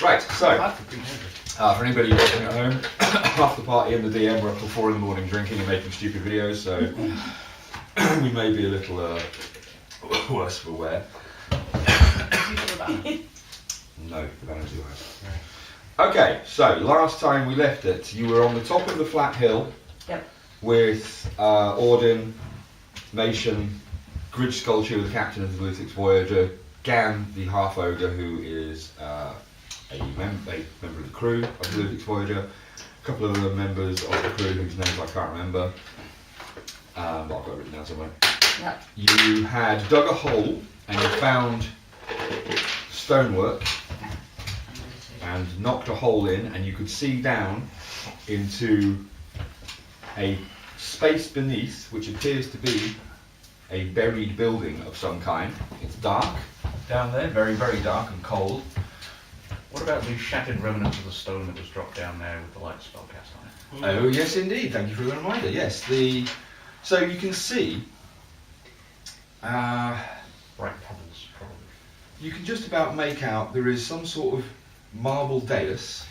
Right, so, for anybody watching at home, after the party in the DM, we're up till 4 in the morning drinking and making stupid videos, so we may be a little worse for wear. No, the banner do have. Okay, so last time we left it, you were on the top of the flat hill. Yep. With Auden, Nation, Gridge Sculpture, the captain of the Lutix Voyager, Gan, the half ogre, who is a member of the crew of the Lutix Voyager, a couple of other members of the crew whose names I can't remember, but I've got it written down somewhere. Yep. You had dug a hole and you found stonework and knocked a hole in, and you could see down into a space beneath, which appears to be a buried building of some kind. It's dark down there, very, very dark and cold. What about the shattered remnants of the stone that was dropped down there with the light spell cast on it? Oh yes, indeed. Thank you for the reminder. Yes, so you can see. Bright pebbles, probably. You can just about make out there is some sort of marble dais,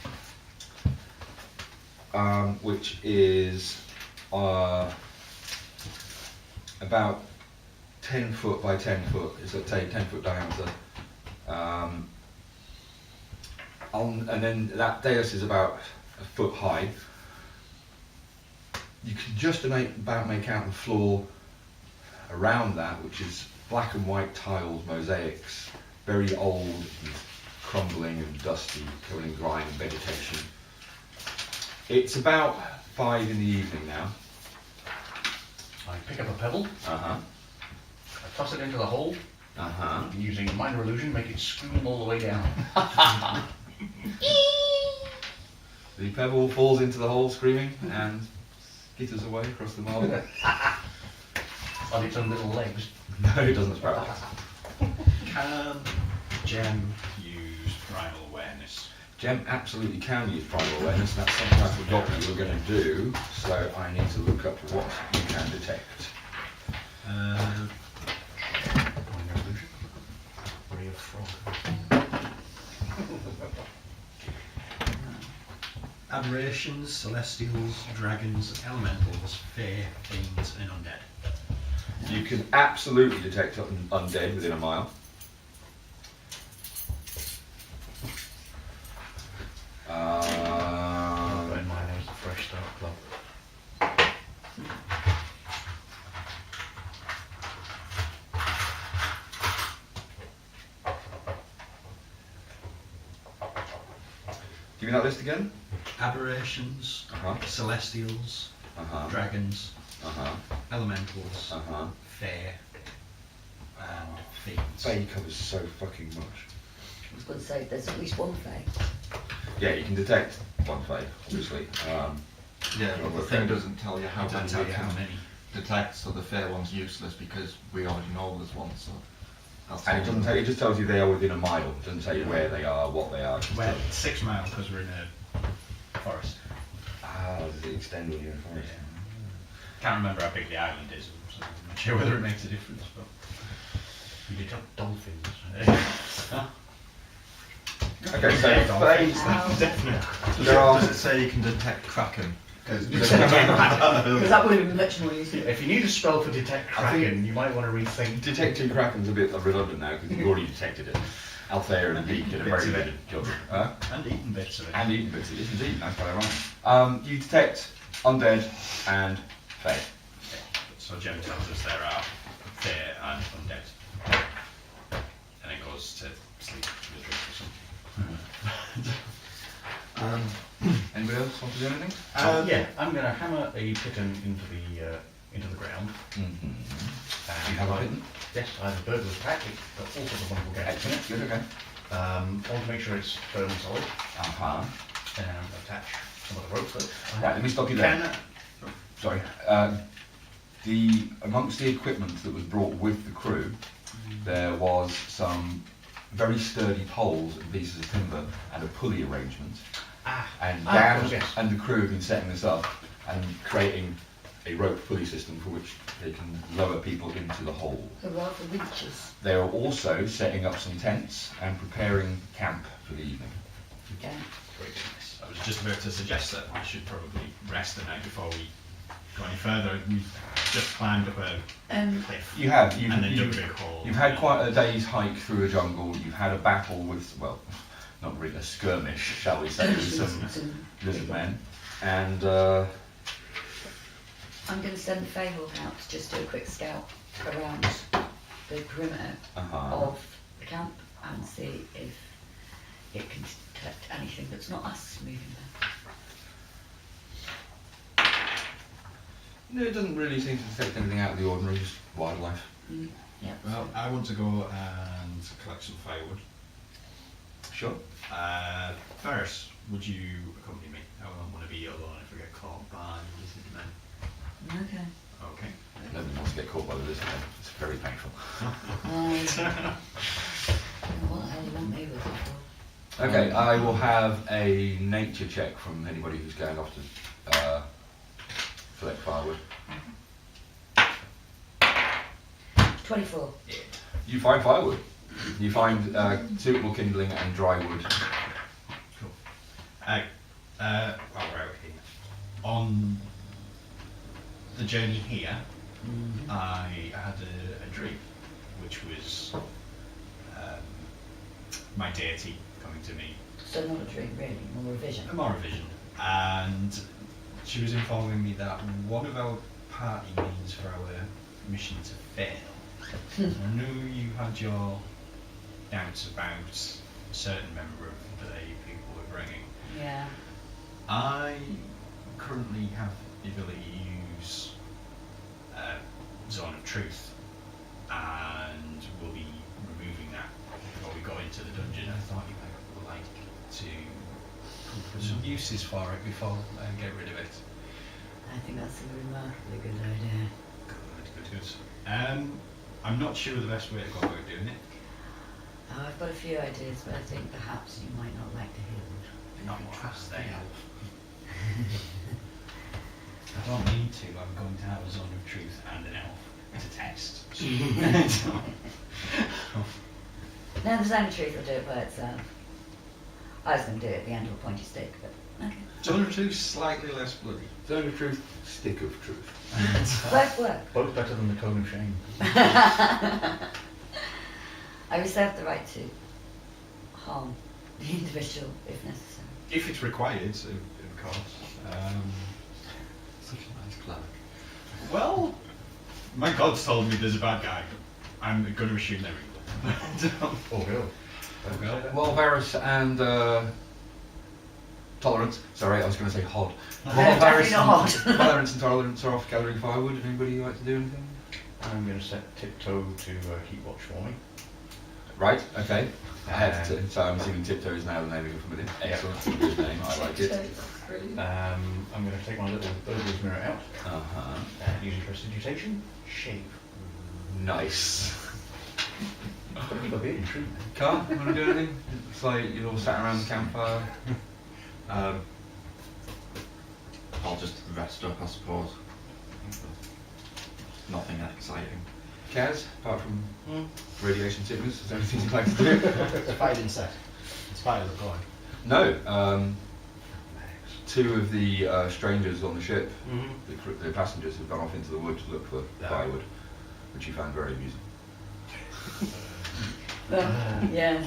which is about 10 foot by 10 foot. It's a 10 foot diameter. And then that dais is about a foot high. You can just about make out the floor around that, which is black and white tiled mosaics, very old and crumbling and dusty, covered in grime and vegetation. It's about 5 in the evening now. I pick up a pebble, Uh-huh. I toss it into the hole, Uh-huh. and using minor illusion, make it scream all the way down. The pebble falls into the hole screaming and skitters away across the marble. On its own little legs. No, it doesn't sprout. Can Gem use primal awareness? Gem absolutely can use primal awareness. That's something I forgot that you were going to do, so I need to look up what you can detect. Minor illusion. Ray of frog. Aberrations, celestials, dragons, elementals, fae, fiends, and undead. You can absolutely detect undead within a mile. And mine is the Fresh Start Club. Give me that list again. Aberrations, Uh-huh. celestials, Uh-huh. dragons, Uh-huh. elementals, Uh-huh. fae, and fiends. Fae covers so fucking much. I was going to say, there's at least one thing. Yeah, you can detect one Fae, obviously. Yeah, but the thing doesn't tell you how It doesn't many tell you how many. detect, so the fair one's useless because we already know there's one, so that's And it all. doesn't tell, it just tells you they are within a mile. It doesn't tell you where they are, what they are. Well, 6 miles because we're in a forest. Does it extend when you're in a forest? Can't remember how big the island is, so I'm not sure whether it makes a difference. But You detect dolphins. Okay, so Fae, definitely. there are... Does it say you can detect Kraken? Because that would have been much more useful. If you need a spell for detect I think- Kraken, you might want to rethink. Detecting Kraken's a bit redundant now because you've already detected it. Althea and Beak did a very good job. And eaten bits of it. And eaten bits, it is indeed, that's quite ironic. You detect undead and Fae. So Gem tells us there are fae and undead. And then goes to sleep with a drink or something. Anybody else want to do anything? Yeah, I'm going to hammer a piton into the ground. Mm-hmm. And You have a piton? Yes, I have a burglar's pack, but also the one will get in it. Good, okay. I want to make sure it's firm and solid. Uh-huh. And attach some of the rope that I Right, have. let me stop you there. Sorry. Amongst the equipment that was brought with the crew, there was some very sturdy poles and pieces of timber and a pulley arrangement. And Dan yes. and the crew have been setting this up and creating a rope pulley system for which they can lower people into the hole. Hurrah for reaches. They are also setting up some tents and preparing camp for the evening. Yeah. Great business. I was just about to suggest that I should probably rest the night before we go any further. We've just climbed up a cliff. You have. and then dug a big hole. You've had quite a day's hike through a jungle. You've had a battle with, well, not really a skirmish, shall we say, with some lizard men. And I'm going to send Fable out to just do a quick scout around the perimeter of the camp and see if it can detect anything that's not us moving there. no, it doesn't really seem to detect anything out of the ordinary, just wildlife. Yep. Well, I want to go and collect some firewood. Sure. Ferris, would you accompany me? I don't want to be alone if we get caught by lizard men. Okay. Okay. Nobody wants to get caught by the lizard men. It's very painful. What the hell do you want me with it for? Okay, I will have a nature check from anybody who's going off to collect firewood. 24. You find firewood. You find suitable kindling and dry wood. Cool. While we're out here, on the journey here, I had a dream, which was my deity coming to me. So not a dream, really, more a vision. More a vision. And she was informing me that one of our party means for our mission to fail. I knew you had your doubts about a certain member of the people we're bringing. Yeah. I currently have the ability to use Zone of Truth, and we'll be removing that before we go into the dungeon. I thought you might like to put some uses for it before I get rid of it. I think that's a remarkably good idea. Good. I'm not sure the best way to go about doing it. Oh, I've got a few ideas, but I think perhaps you might not like to hear them. Not trust them. I don't need to. I'm going to have a Zone of Truth and an elf to test. No, the Zone of Truth will do it by itself. I was going to do it at the end of a pointy stick, but okay. Zone of Truth slightly less bloody. Zone of truth, stick of truth. Both work. Both better than the cone of shame. I reserve the right to harm the individual if necessary. If it's required, of course. Such a nice cleric. Well, my gods told me there's a bad guy. I'm going to assume they're evil. Oh, go. Well, Varus and Tolerance, sorry, I was going to say Hod. Well, definitely not and, Tolerance and Tolerance are off gathering firewood. Anybody like to do anything? I'm going to set Tiptoe to keep watch for me. Right, okay. So I'm assuming Tiptoe is now the name of your familiar. Excellent, good name, I like it. I'm going to take my little burglar's mirror out Uh-huh. and using prestidigitation, shave. Nice. You've got a beard and tree. Carl, you want to do anything? It's like you're all sat around the campfire. I'll just rest up, I suppose. Nothing exciting. Kaz, apart from radiation sickness, is there anything you'd like to do? It's a fighting set. It's part of the coin. No. Two of the strangers on the ship, the passengers, have gone off into the wood to look for firewood, which you found very amusing. Yeah.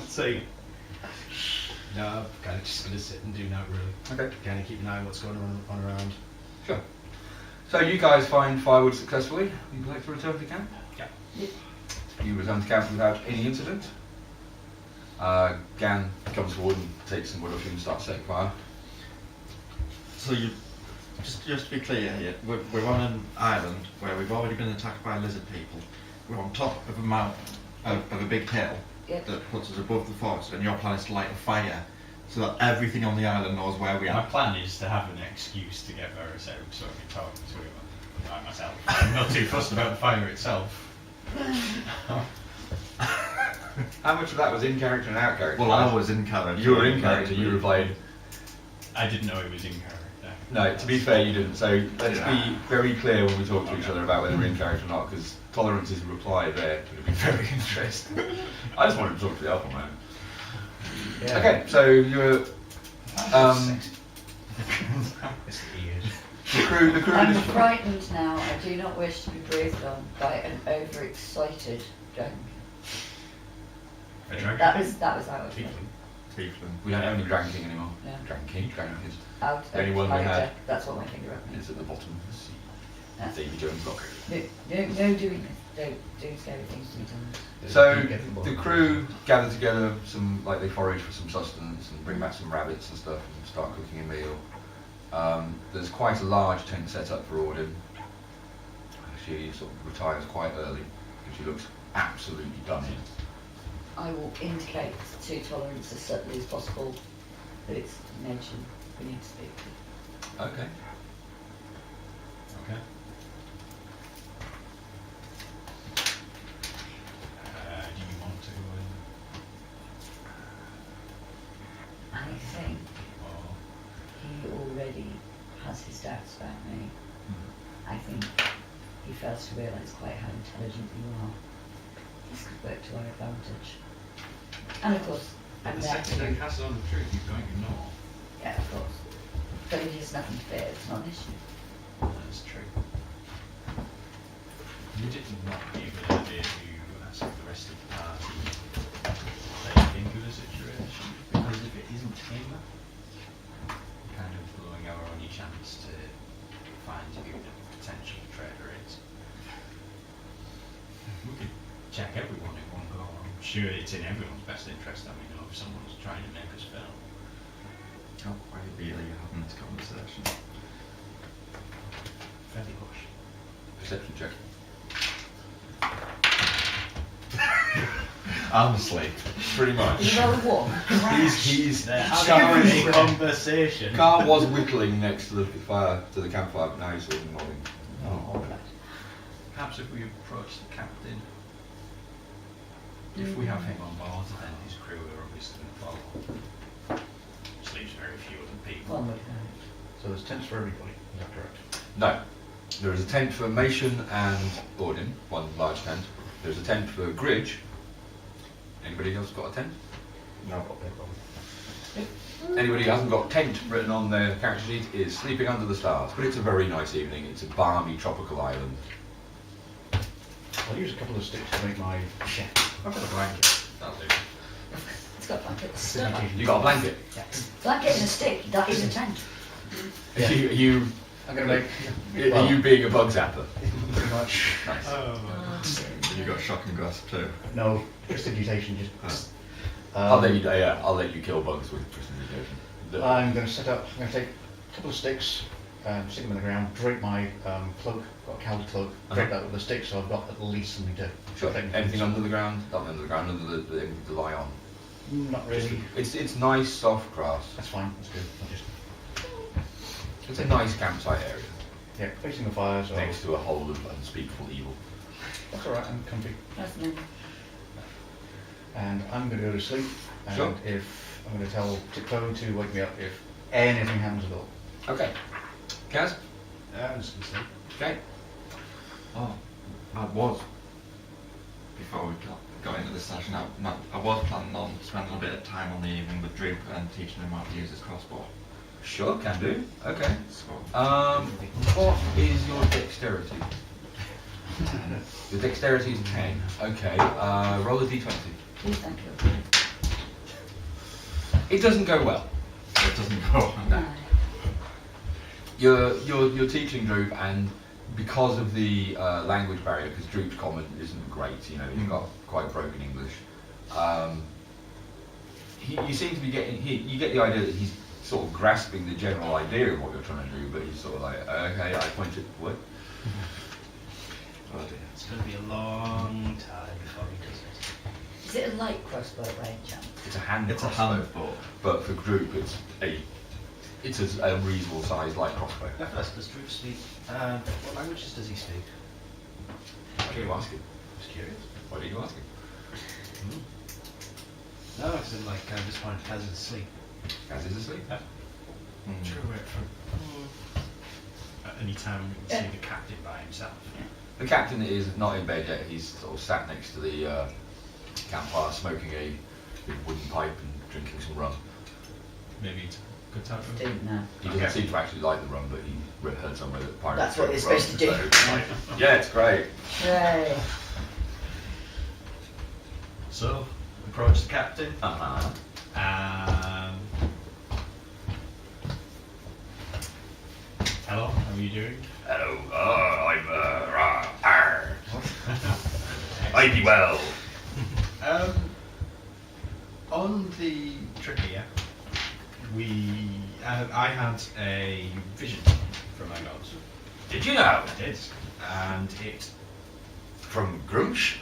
See, No, I'm kind of just going to sit and do that really. Okay. Kind of keep an eye on what's going on around. Sure. So you guys find firewood successfully. You'd like to return to camp? Yeah. You return to camp without any incident. Gan comes forward and takes some wood off you and starts setting fire. So you, just to be clear here, we're on an island where we've already been attacked by lizard people. We're on top of a mountain, of a big hill Yep. that puts us above the forest, and your plan is to light a fire so that everything on the island knows where we my are. plan is to have an excuse to get Varus out so I can talk to him by myself. I'm not too fussed about the fire itself. How much of that was in character and out character? Well, I was in character. You were in character, you replied. I didn't know it was in character. No, to be fair, you didn't. So let's be very clear when we talk to each other about whether we're in character or not, because Tolerance's reply there would have been very interesting. I just wanted to talk to the elf man. Yeah. Okay, so you're It's the ears. the crew. I'm frightened now. I do not wish to be breathed on by an overexcited dragon. A dragon? That was out of me. Tiefling. We don't own any Dragon King anymore. Yeah. Dragon King, Dragon King Out The only of one we character. had. That's what my finger up means. is at the bottom of the sea. Yeah. Davy Jones Rock. No doing this. Don't do scary things to me, Thomas. So the crew gather together, they forage for some sustenance and bring back some rabbits and stuff and start cooking a meal. There's quite a large tent set up for Auden. She sort of retires quite early because she looks absolutely done in. I will indicate to Tolerance as subtly as possible that it's mentioned we need to speak to. Okay. Okay. Do you want to go in? I think Or he already has his doubts about me. I think he fails to realise quite how intelligent you are. This could work to our advantage. And of course, I'm the there second to... he passes on the truth, you don't ignore. Yeah, of course. But if there's nothing to fear, it's not an issue. That's true. Would it not be a good idea to ask the rest of the party what they think of the situation? Because if it isn't him, we're kind of blowing our only chance to find who the potential traitor is. We could check everyone in one go. I'm sure it's in everyone's best interest that we know if someone's trying to make us fail. How quietly are you having this conversation? Fairly hush. Perception check. I'm asleep. Pretty much. You roll a one. He's They're Carl, having a conversation. Carl was whittling next to the fire, to the campfire, but now he's sort of nodding. Oh, all right. Perhaps if we approach the captain, if we have him on board, then his crew are obviously going to follow. Which leaves very few other people. One would have. So there's tents for everybody, is that correct? No. There is a tent for Mason and Auden, one large tent. There's a tent for Gridge. Anybody else got a tent? No, I've got no problem. Anybody who hasn't got tent written on their character sheet is sleeping under the stars. But it's a very nice evening. It's a balmy tropical island. I'll use a couple of sticks to make my shed. I've got a blanket. That'll do. It's got blankets. You got a blanket? Blanket and a stick, that is a tent. Yeah. Are you I'm going to make... are you being a bug zapper? Pretty much. Nice. You got shock and grasp too. No, prestidigitation, just... I'll let you kill bugs with prestidigitation. I'm going to set up, I'm going to take a couple of sticks, stick them in the ground, drape my cloak, got a cow's cloak, drape that with a stick so I've got at least something to... Sure. protect me. Anything under the ground? Not under the ground, under the anything to lie on. Not really. It's nice soft grass. That's fine, that's good. I'll just... It's a nice campsite area Yeah, facing the fire, so... next to a hole of unspeakable evil. That's alright, I'm comfy. That's me. And I'm going to go to sleep, and Sure. if... I'm going to tell Tiptoe to wake me up if anything happens at all. Okay. Kaz? I'm just going to say. Okay. Oh, I was, before we got into this session, I was planning on spending a bit of time on the evening with Droop and teaching him how to use his crossbow. Sure, can do. Okay. So, What is your dexterity? Your dexterity is 10. Okay. Roll a d20. Please, thank you. It doesn't go well. it doesn't go. No. You're teaching Droop, and because of the language barrier, because Droop's common isn't great, he's got quite broken English. You seem to be getting. You get the idea that he's sort of grasping the general idea of what you're trying to do, but he's sort of like, okay, I point at what? Oh dear. It's going to be a long time before he does it. Is it a light crossbow by any chance? It's a hand It's a crossbow, hand bow. but for Droop, it's a reasonable sized light crossbow. First, does Droop speak? What languages does he speak? Why do you ask him? Just curious. Why do you ask him? No, because I'm like, I just wanted Kaz to sleep. Kaz is asleep. True it for at any time we can see the captain by himself. The captain is not in bed yet. He's sort of sat next to the campfire, smoking a big wooden pipe and drinking some rum. Maybe it's a good time for Didn't know. He doesn't seem to actually like the rum, but he heard somewhere that pirates That's what drink you're rum, supposed to do. so, yeah, it's great. Yay. So, approach the captain. Uh-huh. Hello, how are you doing? Hello, I'm I be well. On the trip here, I had a vision from my gods. Did you know? I did, and it From Grunch?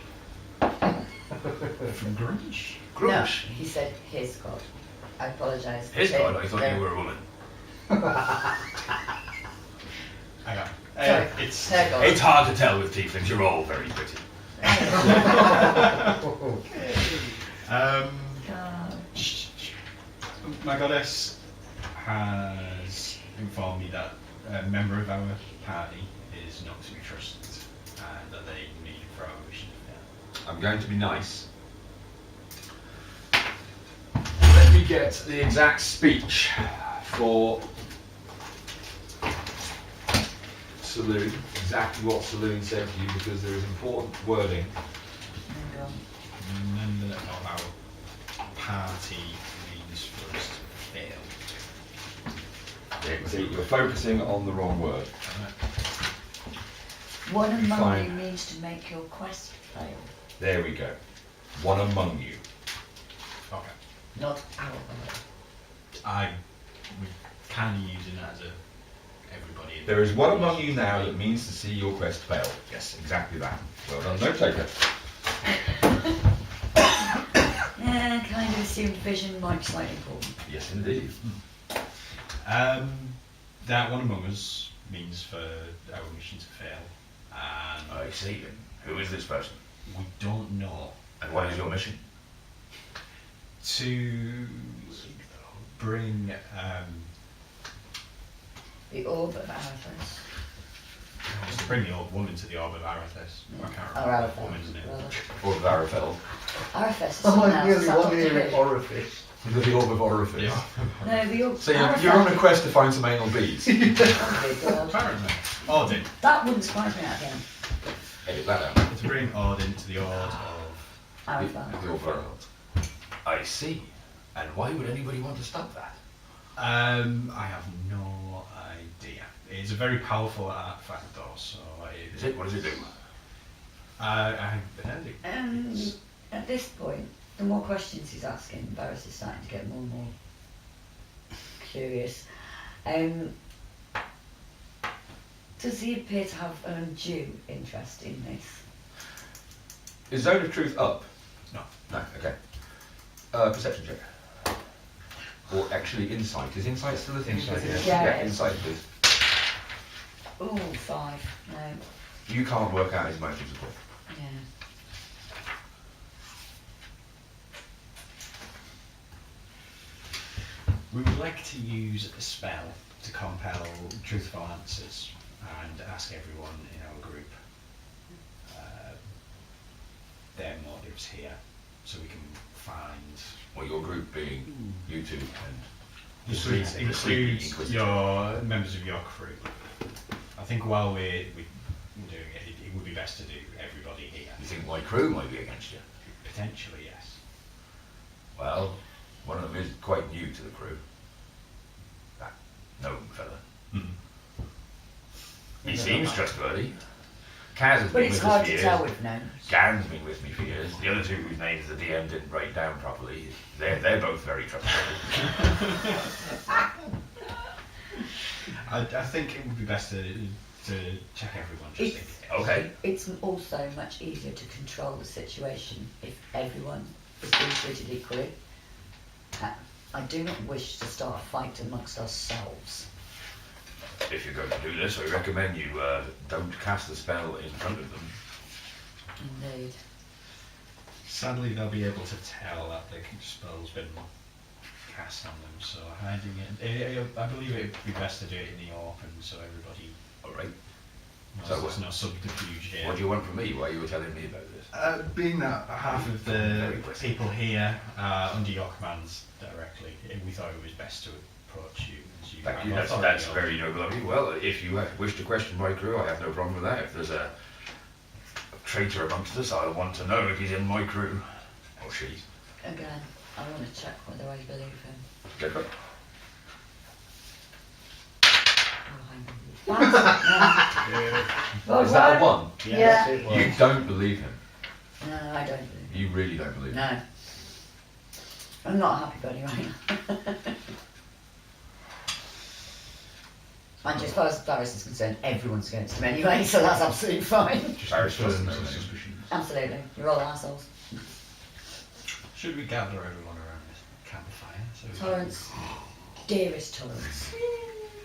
from Grunch. No, Grunch? he said his God. I apologise. His God, I thought you were a woman. Hang on. Sorry, It's her God. It's hard to tell with tieflings, you're all very pretty. God. My goddess has informed me that a member of our party is not to be trusted and that they need for our mission to fail. I'm going to be nice. Let me get the exact speech for Saloon, exactly what Saloon said to you, because there is important wording. Hang on. Member of our party means for us to fail. See, you're focusing on the wrong word. One among Fine. you means to make your quest fail, There we go. One among you. Okay. not our God. We're kind of using that as a everybody. There is one among you now that means to see your quest fail. Yes, exactly that. Well done, note taker. Yeah, kind of assumed vision might be slightly important. Yes, indeed. That one among us means for our mission to fail, and I see. And who is this person? we don't know. And what is your mission? To bring The orb of Arathos. just to bring the old woman to the orb of Arathos. I can't Or remember the Arathos, woman's name. rather. Or Varafel. Arathos is Oh, someone I else. nearly That's one what ear to in do. orifice. The orb of orifice. Yeah. No, the orb. So you're on a quest to find some anal beads. Oh my God. Apparently. Odin. That wouldn't surprise me out again. Edit that out. To bring Odin to the orb of Arathos. The orb of Arathos. I see. And why would anybody want to stop that? I have no idea. It's a very powerful artifact though, so Is it? What does it do? I heard it. At this point, the more questions he's asking, Varys is starting to get more and more curious. Does he appear to have an undue interest in this? Is Zone of Truth up? No. No, okay. Perception check. Or actually insight. Is insight still a thing? Insight, yeah. Yeah. Insight please. Ooh, 5. No. You can't work out his motives at all. Yeah. We would like to use a spell to compel truthful answers and ask everyone in our group their motives here, so we can find. Well, your group being you two and Includes Inquisitor. your members of your crew. I think while we're doing it, it would be best to do everybody here. You think my crew might be against you? Potentially, yes. Well, one of them is quite new to the crew. That gnome fella. He seems trustworthy. Kaz has But been it's with us hard for to years. tell with gnomes. Garen's been with me for years. The other two whose names the DM didn't write down properly, they're both very trustworthy. I think it would be best to check everyone just in It's- case. Okay. It's also much easier to control the situation if everyone is being treated equally. I do not wish to start a fight amongst ourselves. If you're going to do this, I recommend you don't cast the spell in front of them. Indeed. Sadly, they'll be able to tell that the spell's been cast on them, so hiding it. I believe it would be best to do it in the open so everybody Alright. No, So there's no subterfuge here. What do you want from me? Why you were telling me about this? Being that half of the Very quick. people here are under your commands directly, we thought it was best to approach you as you Thank have you. That's authority over- very noble of you. Well, if you wish to question my crew, I have no problem with that. If there's a traitor amongst us, I'll want to know if he's in my crew or she. Again, I want to check whether I believe him. Go for it. Oh, hang on. What? Is that a one? Yeah. It You was. don't believe him. No, I don't believe him. You really don't believe him. No. I'm not a happy bunny right now. And as far as Varys is concerned, everyone's against him anyway, so that's absolutely fine. Just Irish doesn't know any suspicions. Absolutely. You're all assholes. Should we gather everyone around this campfire? So we can- Torrance, dearest Torrance,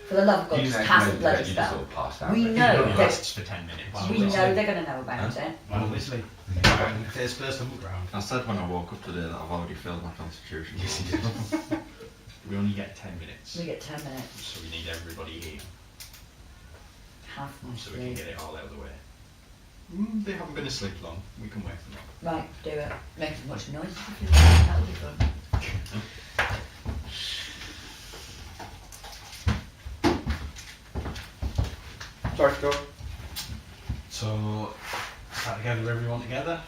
for the love of God, You just know, cast the you bloody just spell. sort of passed out. We but- know It only that- lasts for 10 minutes. We know they're going to know about it. Well, obviously. There's first on the ground. I said when I woke up today that I've already failed my constitution. Yes, he did. We only get 10 minutes, We get 10 minutes. so we need everybody here Half my so we can sleep. get it all out of the way. They haven't been asleep long. We can wake them up. Right, do it. Make as much noise as you want. That'll be fun. Sorry, go on. So, start to gather everyone together.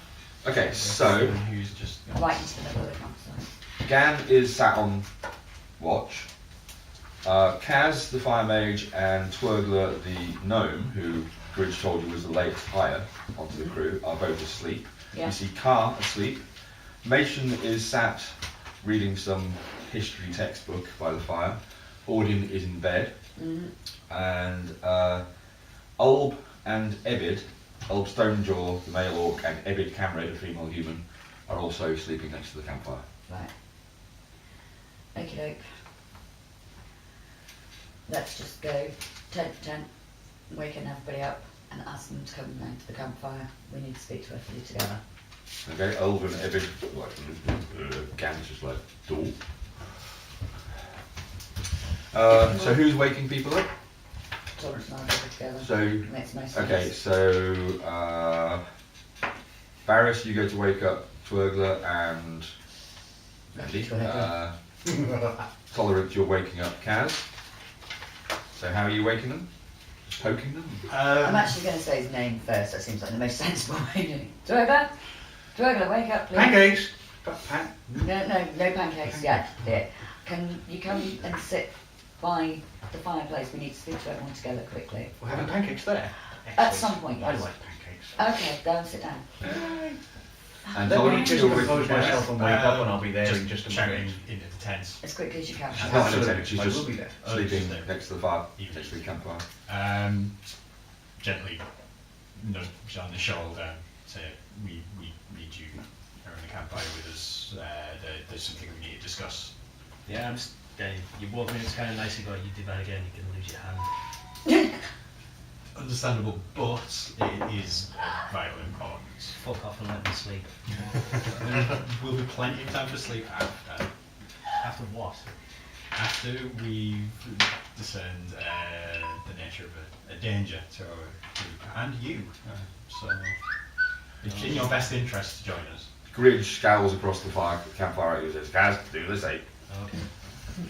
Okay, so Who's just Right into the middle of the campsite. Gan is sat on watch. Kaz, the fire mage, and Twergler, the gnome, who Gridge told you was the latest hire onto the crew, are both asleep. Yeah. You see Carr asleep. Mason is sat reading some history textbook by the fire. Audin is in bed. Mm. And Ulb and Ebid, Ulb Stonejaw, the male orc, and Ebid Camred, the female human, are also sleeping next to the campfire. Right. Okie doke. Let's just go tent to tent, waking everybody up, and ask them to come round to the campfire. We need to speak to everybody together. Okay, Ulb and Ebid, like, Gan's just like, door. So who's waking people up? Torrance and I go together. So, Makes no sense. okay, so Barris, you go to wake up Twergler and Andy. Twergler. Tolerant, you're waking up Kaz. So how are you waking them? Just poking them? I'm actually going to say his name first. That seems like the most sensible way to do it. Dwerger? Dwerger, wake up, please. Pancakes! No pancakes yet, dear. Can you come and sit by the fireplace? We need to speak to everyone together quickly. We're having pancakes there. At Excellent. some point, I yes. like pancakes. Okay, go and sit down. And Let me Tolerant, just you're compose waking myself Kaz. and wake up and I'll be there in just a shouting moment. into the tents. As quickly as you can. She's not in a tent, she's I just will be there. sleeping just there. next to the fire, Evening. next to the campfire. Gently nudge on the shoulder, say, we need you around the campfire with us. There's something we need to discuss. Yeah, I'm just, you walk in, it's kind of nice, you do that again, you can lose your hand. Understandable, but it is of vital importance. Fuck off and let me sleep. There will be plenty of time for sleep after. After what? After we've discerned the nature of a danger to our group and you. So it's in your best interest to join us. Gridge scowls across the campfire and says, Kaz, do the same. Okay.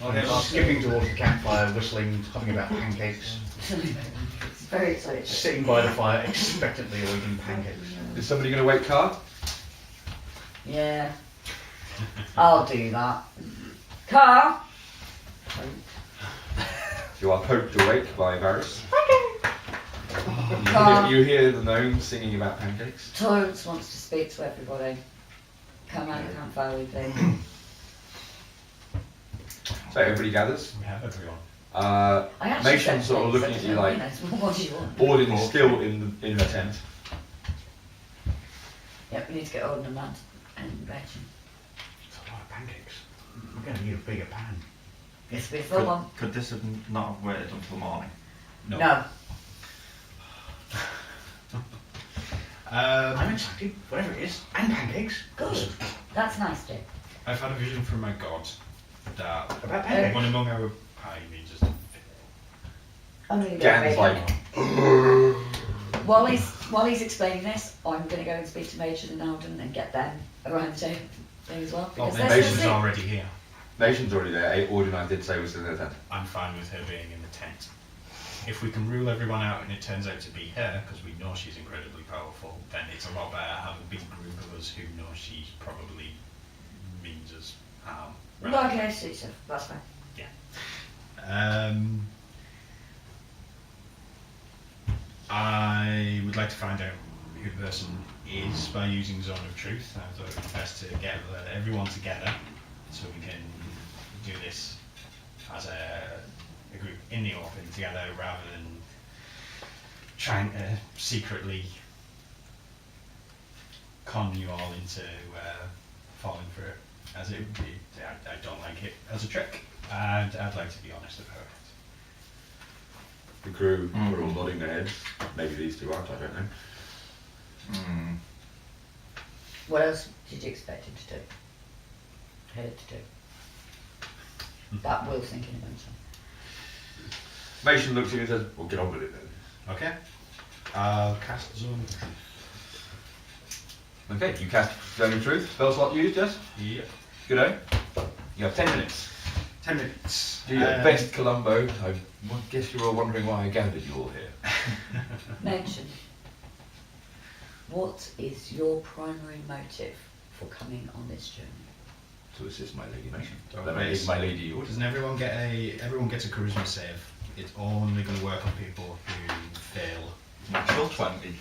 Okay, well, skipping towards the campfire, whistling, talking about pancakes, It's very exciting. sitting by the fire, expectantly awaiting pancakes. Is somebody going to wake Carr? Yeah. I'll do that. Car! You are poked awake by Varys. Carr. You hear the gnome singing about pancakes. Torrance wants to speak to everybody. Come out the campfire with me. So everybody gathers. We have everyone. I actually Mason said sort of things, looking so at you like, what do you want? Audin is still in her tent. Yep, we need to get Auden and Matt and Gretchen. It's a lot of pancakes. We're going to need a bigger pan. It's a bit full on. Could this have not have waited until morning? No. I'm excited, whatever it is, and pancakes. Good. That's nice, Dick. I've had a vision from my god that About pancakes. one among our party means just I'm going to get Gan's ready. like, while he's explaining this, I'm going to go and speak to Major and Alden and get them around the table thing as well. Well, Because then they're she's still already here. Nation's already there. Ordinary did say we're still in the tent. I'm fine with her being in the tent. If we can rule everyone out and it turns out to be her, because we know she's incredibly powerful, then it's a lot better to have a big group of us who know she probably means us harm. Well, okay, so that's fine. I would like to find out who the person is by using Zone of Truth. I thought it would be best to get everyone together so we can do this as a group in the open together rather than trying to secretly con you all into falling for it as it would be. I don't like it as a trick, and I'd like to be honest about it. The crew were all nodding their heads. Maybe these two aren't, I don't know. What else did you expect him to do? Her to do? That will sink in eventually. Mason looks at you and says, well, get on with it then. Okay. I'll cast Zone of Truth. Okay, you cast Zone of Truth. Spell slot used, yes? Yep. Good day. You have 10 minutes. 10 minutes. Do your best, Columbo. I guess you're all wondering why I gathered you all here. Mention. What is your primary motive for coming on this journey? To assist my lady Mason. Don't That worry. is my lady yours. Doesn't everyone get everyone gets a charisma save? It's only going to work on people who fail. Natural 20.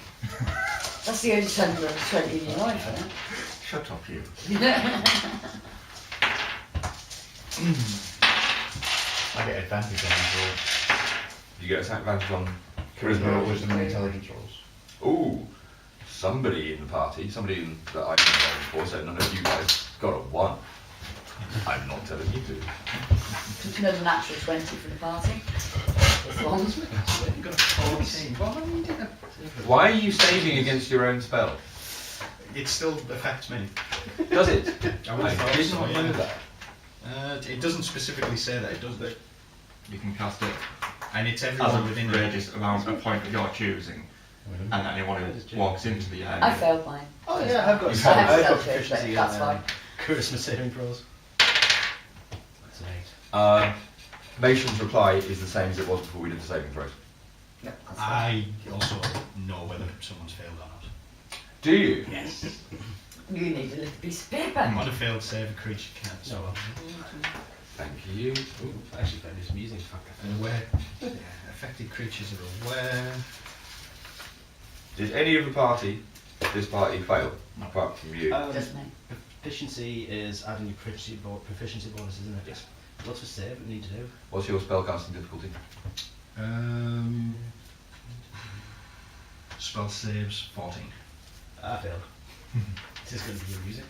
That's the only 10 or 20 in your life, isn't it? Shut up, you. I get advantage on these rolls. You get an advantage on Charisma, charisma. wisdom, and intelligence rolls. Ooh, somebody in the party, that I can roll for, so none of you guys got a 1. I'm not telling you to. Took another natural 20 from the party. This one. You've got a 14. Well, I mean, Why are you saving against your own spell? it still affects me. Does it? I would have thought did so, not know yeah. that. It doesn't specifically say that, it does that. You can cast it And it's as everyone a within radius around a point of your choosing, and anyone who walks into the area. I failed mine. Oh yeah, I've got You I have have I've got self but proficiency that's in fine. charisma saving throws. That's an 8. Mason's reply is the same as it was before we did the saving throws. Yep, that's fine. I also know whether someone's failed or not. Do you? Yes. You need a little piece of paper. On a failed save, a creature can't. So, Thank you. Ooh, I actually found this amusing. Fuck, I and aware. Yeah, affected creatures are aware. Did any of the party, this party, fail? Apart from you. Just me. Proficiency is adding your proficiency bonus, isn't it? Yes. What's the save it need to do? What's your spellcasting difficulty? Spell saves 14. I failed. This is going to be amusing.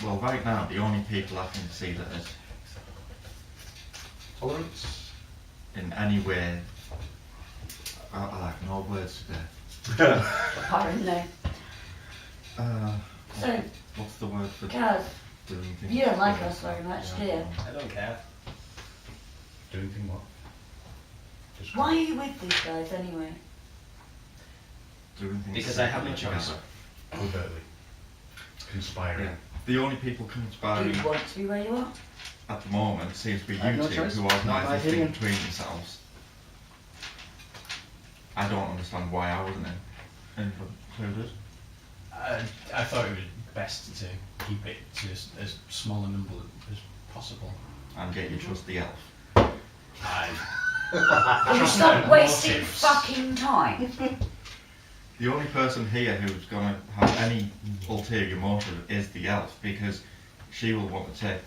Well, right now, the only people I can see that is Tolerance? in any way, I like no words today. Apparently. So, What's the word for Kaz, doing things? you don't like us very much, do you? I don't care. Do anything what? Why are you with these guys anyway? Doing things Because I have no together. choice. Overtly. Conspiring. Yeah. The only people Do conspiring you want to be where you are? at the moment seems to be I have you no two choice. who Not my organise this thing opinion. between yourselves. I don't understand why I wasn't included. I thought it would be best to keep it to as small a number as possible. And get you trust the elf. Will you stop wasting fucking time? The only person here who's gonna have any ulterior motive is the elf, because she will want to take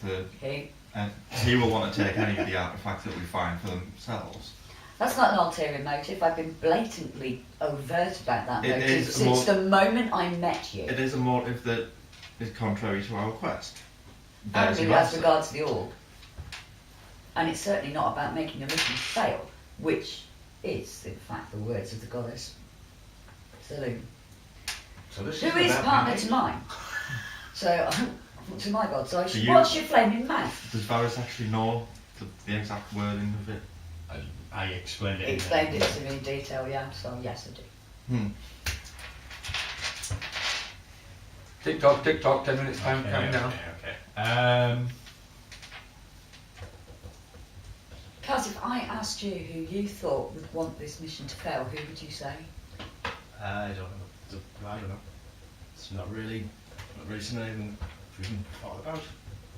he will want to take any of the artifacts that we find for themselves. That's not an ulterior motive. I've been blatantly overt about that It motive is since more- the moment I met you. It is a motive that is contrary to our quest. And There's your as answer. regards the org. And it's certainly not about making a mission fail, which is, in fact, the words of the goddess Saloon, So this who is about partner magic. to mine. So, To my God, so Do you- what's your flaming mouth? Does Varys actually know the exact wording of it? I explained it. He explained it to me in detail, yeah, so yes I do. Tick tock, 10 minutes time counting down. Okay. Kaz, if I asked you who you thought would want this mission to fail, who would you say? I don't know. I don't know. It's not really something I've even thought about.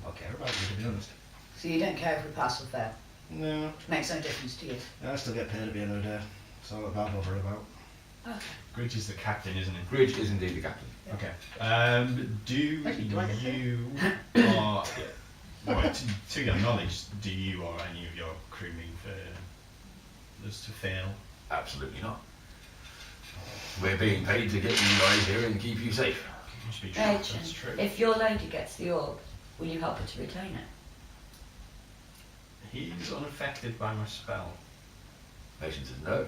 Or care about, to be honest. So you don't care if we pass or fail? No. Makes no difference to you? I still get paid at the end of the day. That's all that bother about. Okay. Gridge is the captain, isn't it? Bridge is indeed the captain. Okay. Do Actually, do I get you, or well, to your knowledge, do you or any of your crew mean for us to fail? Absolutely not. We're being paid to get you guys here and keep you safe. Must be true. Rach, That's true. if your lady gets the orb, will you help her to retain it? He's unaffected by my spell. Nation says no.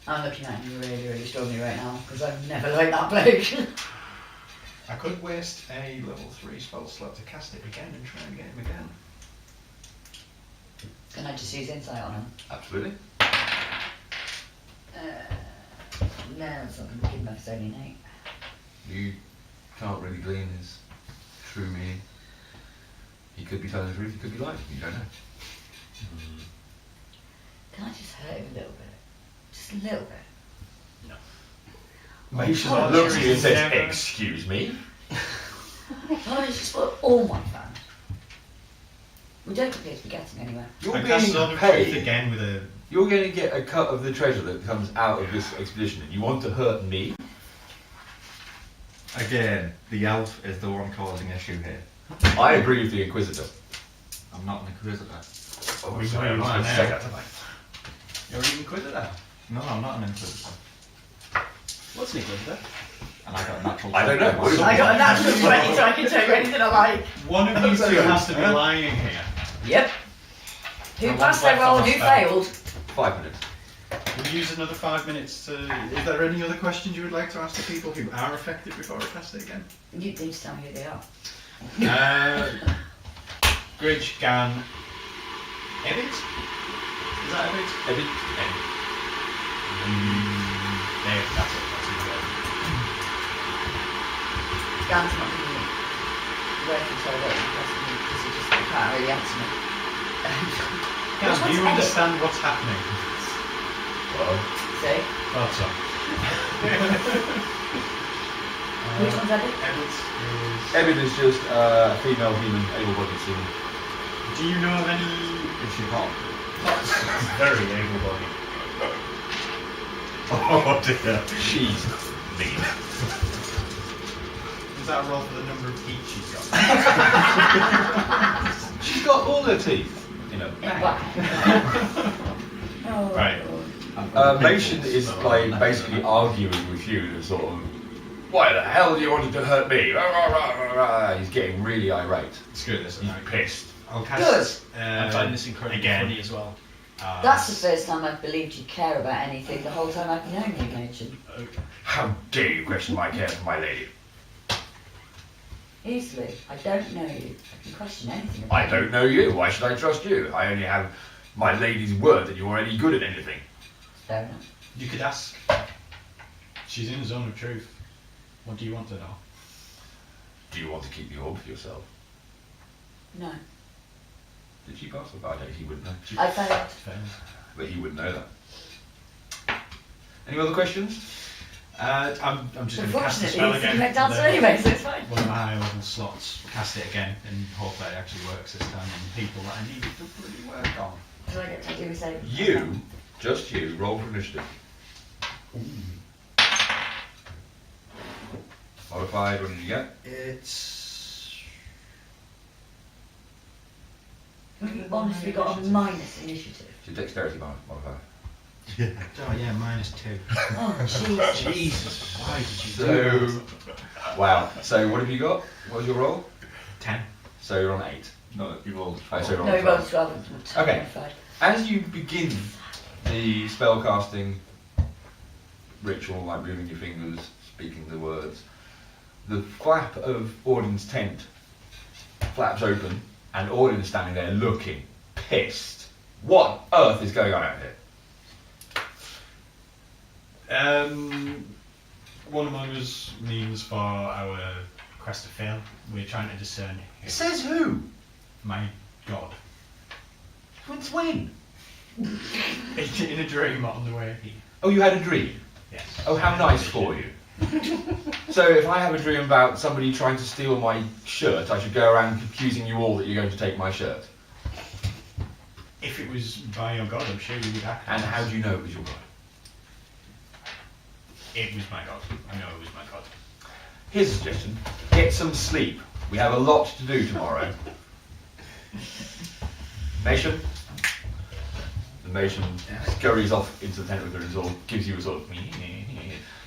I'm looking at you really, really strongly right now, because I've never liked that bloke. I could waste a level 3 spell slot to cast it again and try and get him again. Can I just use insight on him? Absolutely. No, it's not going to give him it's only an 8. You can't really glean his true meaning. He could be telling the truth, he could be lying, you don't know. Can I just hurt him a little bit? Just a little bit? Mason Oh, looks at you and says, never- excuse me? Oh, it's just for all my fans. We don't appear to be getting anywhere. You're I cast being Sword of Truth paid. again with a. You're going to get a cut of the treasure that comes out of this expedition, and you want to hurt me? Again, the elf is the one causing issue here. I agree with the Inquisitor. I'm not an inquisitor. Oh, We sorry, know I'm you not are supposed to say now. that tonight. You're an Inquisitor. No, I'm not an inquisitor. What's an Inquisitor? And I got a natural. I don't know. What is I it? got a natural 20, so I can take anything I like. One of you two has to be lying here. Yep. Who I passed want their roll and back who on my failed? 5 minutes. We'll use another 5 minutes to. Is there any other questions you would like to ask the people who are affected before I cast it again? You need to tell me who they are. Gridge, Gan, Ebbit? Is that Ebbit? Ebbit? There, that's it. That's it. Dan's not going to be working so well because he just can't really answer me. Gan, do you understand what's happening? Well, See? Thought so. Which one's Eddie? Ebbit is. Ebbit is just a female human, able-bodied seaman. Do you know of any. Is she hot? Very able-bodied. Oh dear. She's mean. Is that a roll for the number of teeth she's got? She's got all her teeth. You know. Oh, Right. Mason is like basically arguing with you and sort of, why the hell do you want to hurt me? Rah, rah, rah, rah, rah. He's getting really irate. Screw this. He's Right. pissed. I'll cast. I find this incredibly again. funny as well. That's the first time I've believed you care about anything the whole time I've known you, Machen. How dare you question my care for my lady? Easily. I don't know you. I can question anything about I don't know you. Why should I trust you? I only have my lady's word that you're any good at anything. Fair enough. You could ask. She's in the zone of truth. What do you want to know? Do you want to keep the orb for yourself? No. Did she pass? I don't. He wouldn't know. I failed. Fair. But he wouldn't know that. Any other questions? I'm just going to cast the spell Unfortunately, again. you went dancer anyway, so it's fine. One of my higher level slots, cast it again, and hope that it actually works this time on people that I need it to bloody work on. Do I get to do a save? You, just you, roll for initiative. Modified, what did you get? It's. We've honestly got a minus initiative. It's your dexterity modifier. Oh yeah, -2. Oh, Jesus. Jesus, why did you do So, wow. So what have you got? What was your roll? 10. So you're on 8. No, you rolled. Oh, so you're on No, he 12. rolled 12 and 10. Okay. Modified. As you begin the spellcasting ritual, like moving your fingers, speaking the words, the flap of Audin's tent flaps open, and Audin's standing there looking pissed. What on earth is going on out here? One among us means for our quest to fail. We're trying to discern It says who? my god. Since when? In a dream on the way here. Oh, you had a dream? Yes. Oh, how nice for you. So if I have a dream about somebody trying to steal my shirt, I should go around accusing you all that you're going to take my shirt. If it was by your god, I'm sure you would act. And how do you know it was your god? It was my god. I know it was my god. Here's a suggestion. Get some sleep. We have a lot to do tomorrow. Nation? The Nation scurries off into the tent with her and sort of gives you a sort of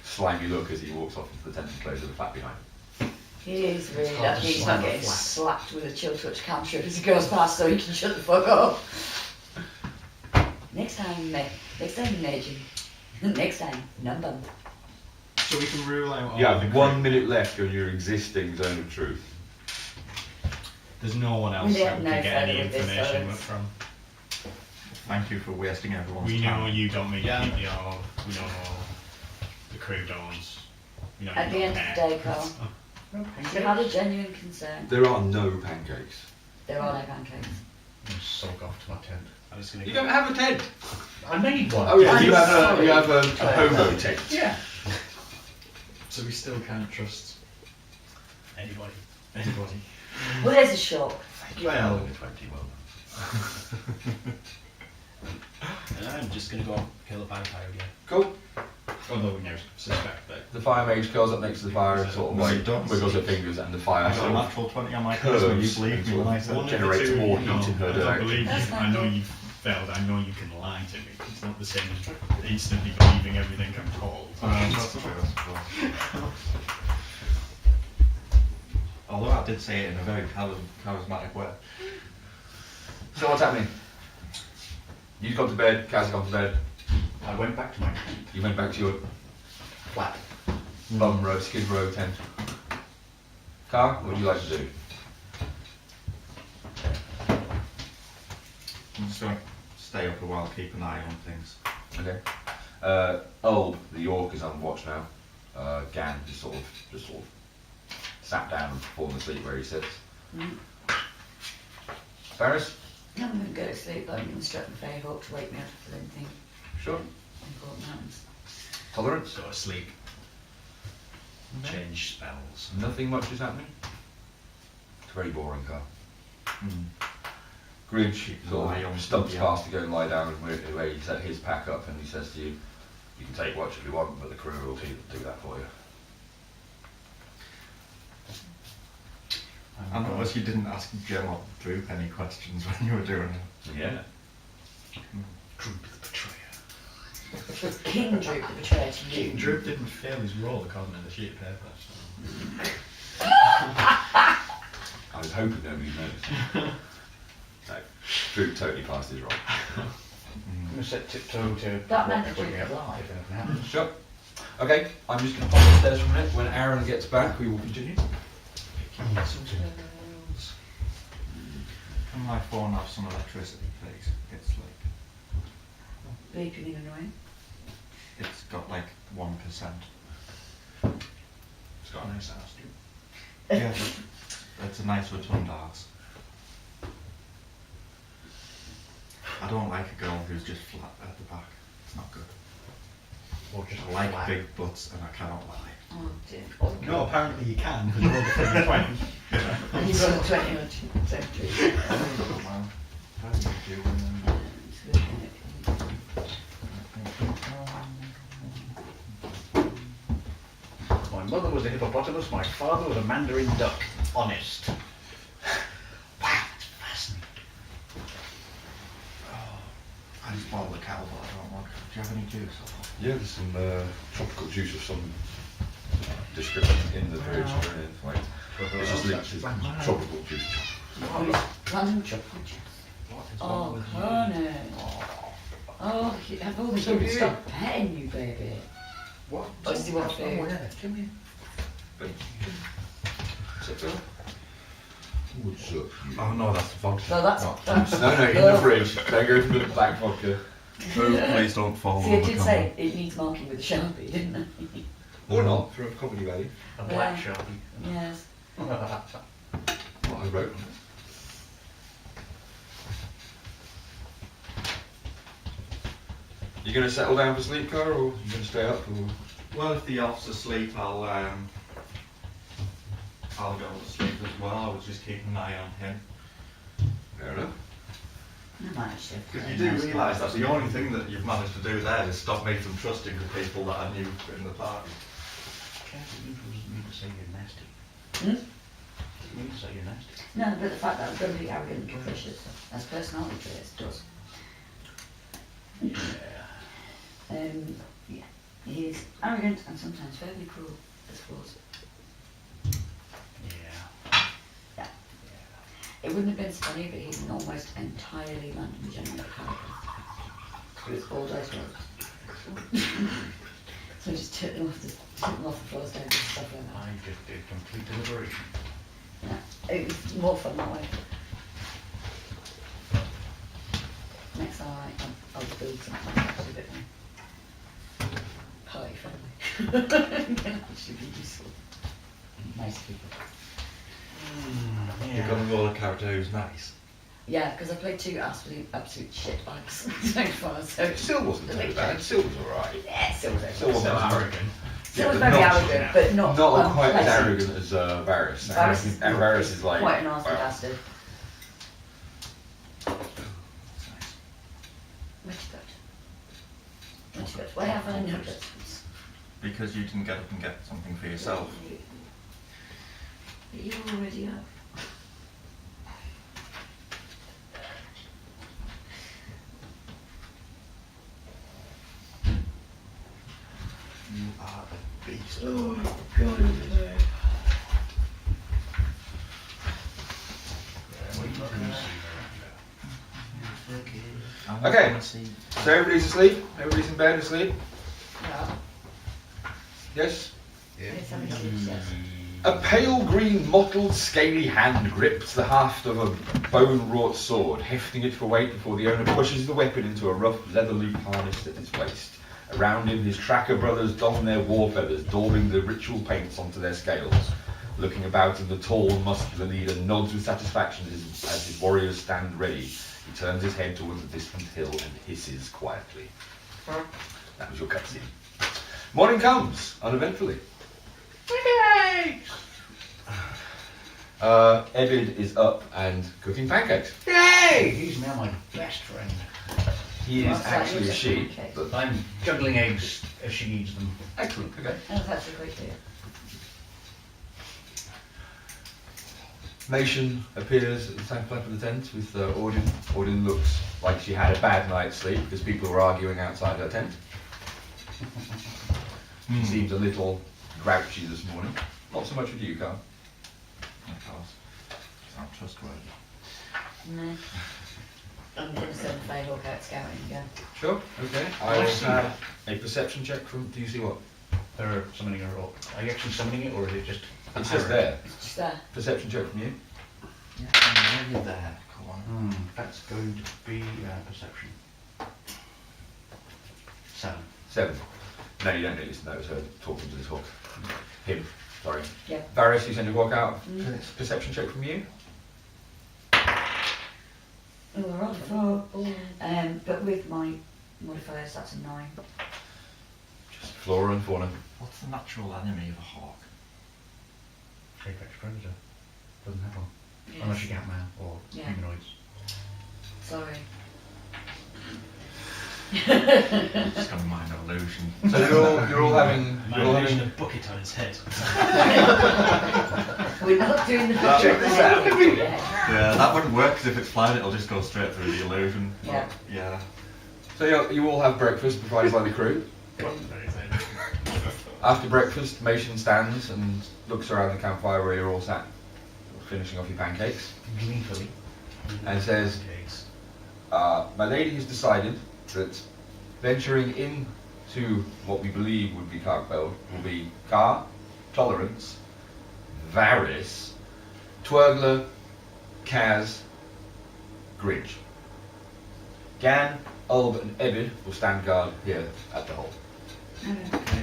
slimy look as he walks off into the tent and closes the flap behind him. He is really hard to lucky he's slam not a getting flap. slapped with a chill touch cantrip as he goes past so he can shut the fuck up. Next time, Major. Next time, number. So we can rule out all You the have crew. 1 minute left on your existing zone of truth. There's no one else We that have we no can get any further with this, information though. from. Thank you for wasting everyone's We know time. you don't make Yeah. PPR. We know the crew don't. We know At you the don't end of care. the day, Carl, you had a genuine concern. There are no pancakes. There are no pancakes. I'm gonna sulk off to my tent. I'm just gonna You go. don't have a tent. I made one. Oh yeah, I'm you have sorry. a hobo tent. Yeah. So we still can't trust Anybody. anybody. Well, there's a shop. Well, the 20 will. And I'm just gonna go kill a vampire again. Cool. Although we now suspect that. The fire mage curls up next to the fire and sort of No, like he doesn't. wiggles her fingers and the fire I got a sort of natural 20 on my charisma, you curves believe and me sort when I of said One of the generates two, more no, heat in her I don't direction. believe That's you. not I know good. you've failed. I know you can lie to me. It's not the same as instantly believing everything I'm told. That's true, I suppose. Although I did say it in a very charismatic way. So what's happening? You've gone to bed, Kaz has gone to bed, I went back to my tent. you went back to your Flat. bum row, skid row tent. Car, what would you like to do? I'm just going to stay up a while, keep an eye on things. Okay. Ulb, the orc, is on watch now. Gan just sort of sat down and fallen asleep where he sits. Mm. Ferris? I'm going to go to sleep, but I'm going to strap my favour up to wake me up if there's anything Sure. important happens. Tolerance? Go to sleep. Change spells. Nothing much is happening. It's very boring, Car. Hmm. Gridge sort Lie on of stumps the- past to go and lie down where he set his pack up, and he says to you, "You can take watch if you want, but the crew will do that for you." I noticed you didn't ask Jim or Droop any questions when you were doing it. Yeah. Droop the betrayer. King Droop the betrayer to you. Droop didn't fail his role according to the sheet of paper. So. I was hoping nobody noticed. No, Droop totally passed his role. I'm gonna set tiptoe to That meant watch that wake me you up could lie. if anything happens. Sure. Okay, I'm just going to pop upstairs for a minute. When Aaron gets back, we will continue. Can my phone have some electricity, please? It's like, Beeping and annoying. it's got like 1%. It's got a nice house, too. Yeah, it's a nice rotund arse. I don't like a girl who's just flat at the back. It's not good. Or just I like flat. big butts and I cannot lie. Oh dear. No, apparently you can, because you're all the 20. He's on the 20 or 73. How do you do My mother was a hippopotamus, my father was a mandarin duck. Honest. Wow, it's fascinating. Oh, I just boiled the kettle, but I don't want. Do you have any juice? Yeah, there's some tropical juice of some description in the fridge. It's just literally tropical juice. Random chocolate juice. What is Oh, wrong with you? Conan. Oh, I've always So been weird. stop petting you, baby. What? What does he want Oh, food? yeah, give me. But, what's up, Phil? What's up, you? Oh no, that's the vodka. So that's, No, in the fridge. Don't go for the black vodka. Oh, please don't fall See, I over. did say it needs marking with a Sharpie, didn't I? Or not, for a company value. A black Yeah. Sharpie. Yes. What I wrote on it. You going to settle down for sleep, Carl, or you going to stay up? Or? Well, if the elf's asleep, I'll go to sleep as well. I was just keeping an eye on him. Fair enough. I might actually have Because to you go do and realise that ask the only thing that you've managed to do there is stop me from trusting the people that I knew in the party. Careful, you doesn't mean to say you're nasty. Hmm? Doesn't mean to say you're nasty. No, but the fact that I'm going to be arrogant and capricious, as personality traits does. Yeah. Yeah, he is arrogant and sometimes fairly cruel. There's flaws. Yeah. Yeah. It wouldn't have been funny, but he's an almost entirely randomly generated character. So it's all dice rolls. So I just took them off the floors down and stuff like that. I just did complete deliberation. Yeah, it was more fun that way. Next time I'll build something that's a bit more party friendly. Can actually be useful. Nice people. You've got a roll a character who's nice. Yeah, because I played two absolute shit bags so far, so... Still wasn't too bad. Still was alright. Yeah, still was Still wasn't as arrogant. Still was but very not- arrogant, but not Not quite as pleasant. arrogant as Varys. Varys And Varys is like... quite a nasty well, bastard. Much good. Much good. Why have I no good? Because you didn't get up and get something for yourself. But you already have. You are a beast. Oh, God, Okay, so everybody's asleep? Everybody's in bed asleep? Yeah. Yes? It's something to do, yes. A pale green mottled scaly hand grips the haft of a bone-wrought sword, hefting it for weight before the owner pushes the weapon into a rough leather loop harnessed at its waist. Around him, his tracker brothers don their war feathers, daubing the ritual paints onto their scales. Looking about him, the tall, muscular leader nods with satisfaction as his warriors stand ready. He turns his head towards the distant hill and hisses quietly. That was your cutscene. Morning comes, uneventfully. Evid is up and cooking pancakes. Yay! He's now my best friend. He Well, is that's like actually a your sheep. pancakes. But I'm juggling eggs as she needs them. excellent. Okay. That's actually great to hear. Nation appears at the flap of the tent with Audin. Audin looks like she had a bad night's sleep because people were arguing outside her tent. She seems a little grouchy this morning. Not so much with you, Carl. Of course. It's not trustworthy. No. I'm going to send Faye Hawk out scouting again. Sure. Okay. I will have a perception check from. Do you see what? They're summoning her up. Are you actually summoning it, or is it just... It's just there. It's just there. Perception check from you. Yeah, I'm nearly there. Come on. That's going to be perception. 7. 7. No, you don't need to know. It's her talking to this hawk. Him. Sorry. Yeah. Varys, you send a hawk out. Mm. Perception check from you. Oh, we're on 4. But with my modifiers, that's a 9. Just flora and fauna. What's the natural enemy of a hawk? Apex Predator. Doesn't have one. Yes. Unless you get man or Yeah. humanoids. Sorry. Just got a minor illusion. So you're all having. Man, You're all using a having. bucket on his head. We're not doing the check this out. Yeah. Yeah, that wouldn't work because if it's flying, it'll just go straight through the illusion. Yeah. But, yeah. So you all have breakfast provided by the crew. After breakfast, Mason stands and looks around the campfire where you're all sat, finishing off your pancakes, Gleefully. and says, Cakes. my lady has decided that venturing into what we believe would be Karkfeld will be Car, tolerance, Varys, Twirgler, Kaz, Gridge. Gan, Ulb and Ebid will stand guard here at the hole. Okay.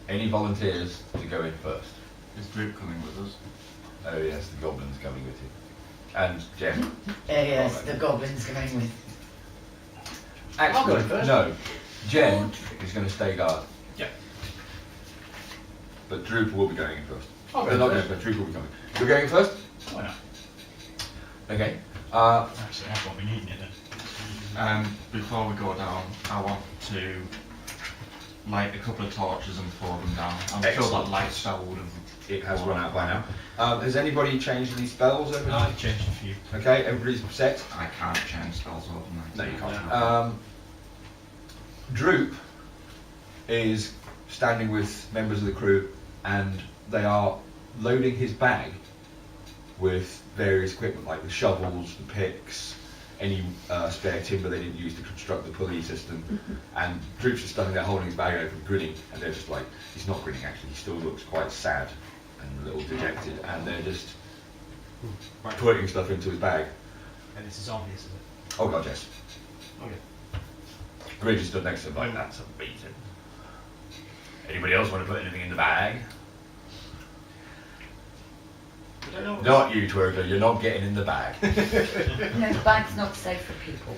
Any volunteers to go in first? Is Droop coming with us? Oh yes, the goblin's coming with you. And Jen. Yes, the goblin's going with. I'll go Actually, in first. no. Jen is going to stay guard. Yeah. But Droop will be going in first. I'll go They're not first. going, but Droop will be coming. You're going first? Why not? Okay. Actually, I've got me needing it then. Before we go down, I want to light a couple of torches and throw them down. I'm sure Excellent. that light spell would have. It has run out by now. Has anybody changed any spells overnight? I've changed a few. Okay, everybody's set. I can't change spells overnight. No, you can't. No. Droop is standing with members of the crew, and they are loading his bag with various equipment like the shovels, the picks, any spare timber they didn't use to construct the pulley system. And Droop's just standing there holding his bag open, grinning, and they're just like, he's not grinning actually, he still looks quite sad and a little dejected, and they're just putting stuff into his bag. And this is obvious, is it? Oh god, yes. Okay. Gridge stood next to him like, that's a beating. Anybody else want to put anything in the bag? I don't know. Not you, Twirgler, you're not getting in the bag. No, the bag's not safe for people.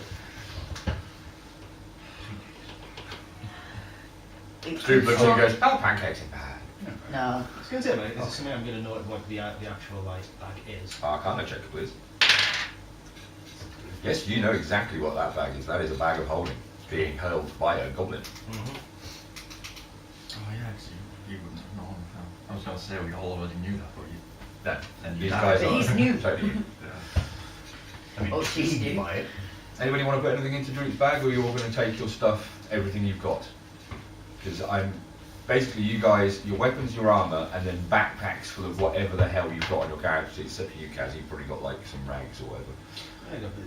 It Droop looks at you and controls- goes, oh, pancakes in bag. No. I was going to say, mate, is it something I'm going to know what the actual like bag is? Arcana check, please. Yes, you know exactly what that bag is. That is a bag of holding, being held by a goblin. Mm-hmm. Oh yeah, so you wouldn't have known. I was going to say we all already knew that, but you. No, Then you these died. guys But are he's new. totally new. Yeah. I mean, Oh, she's you new. buy it. Anybody want to put anything into Droop's bag, or are you all going to take your stuff, everything you've got? Because I'm basically you guys, your weapons, your armor, and then backpacks full of whatever the hell you've got on your character. Except for you, Kaz, you've probably got like some rags or whatever. I got a bit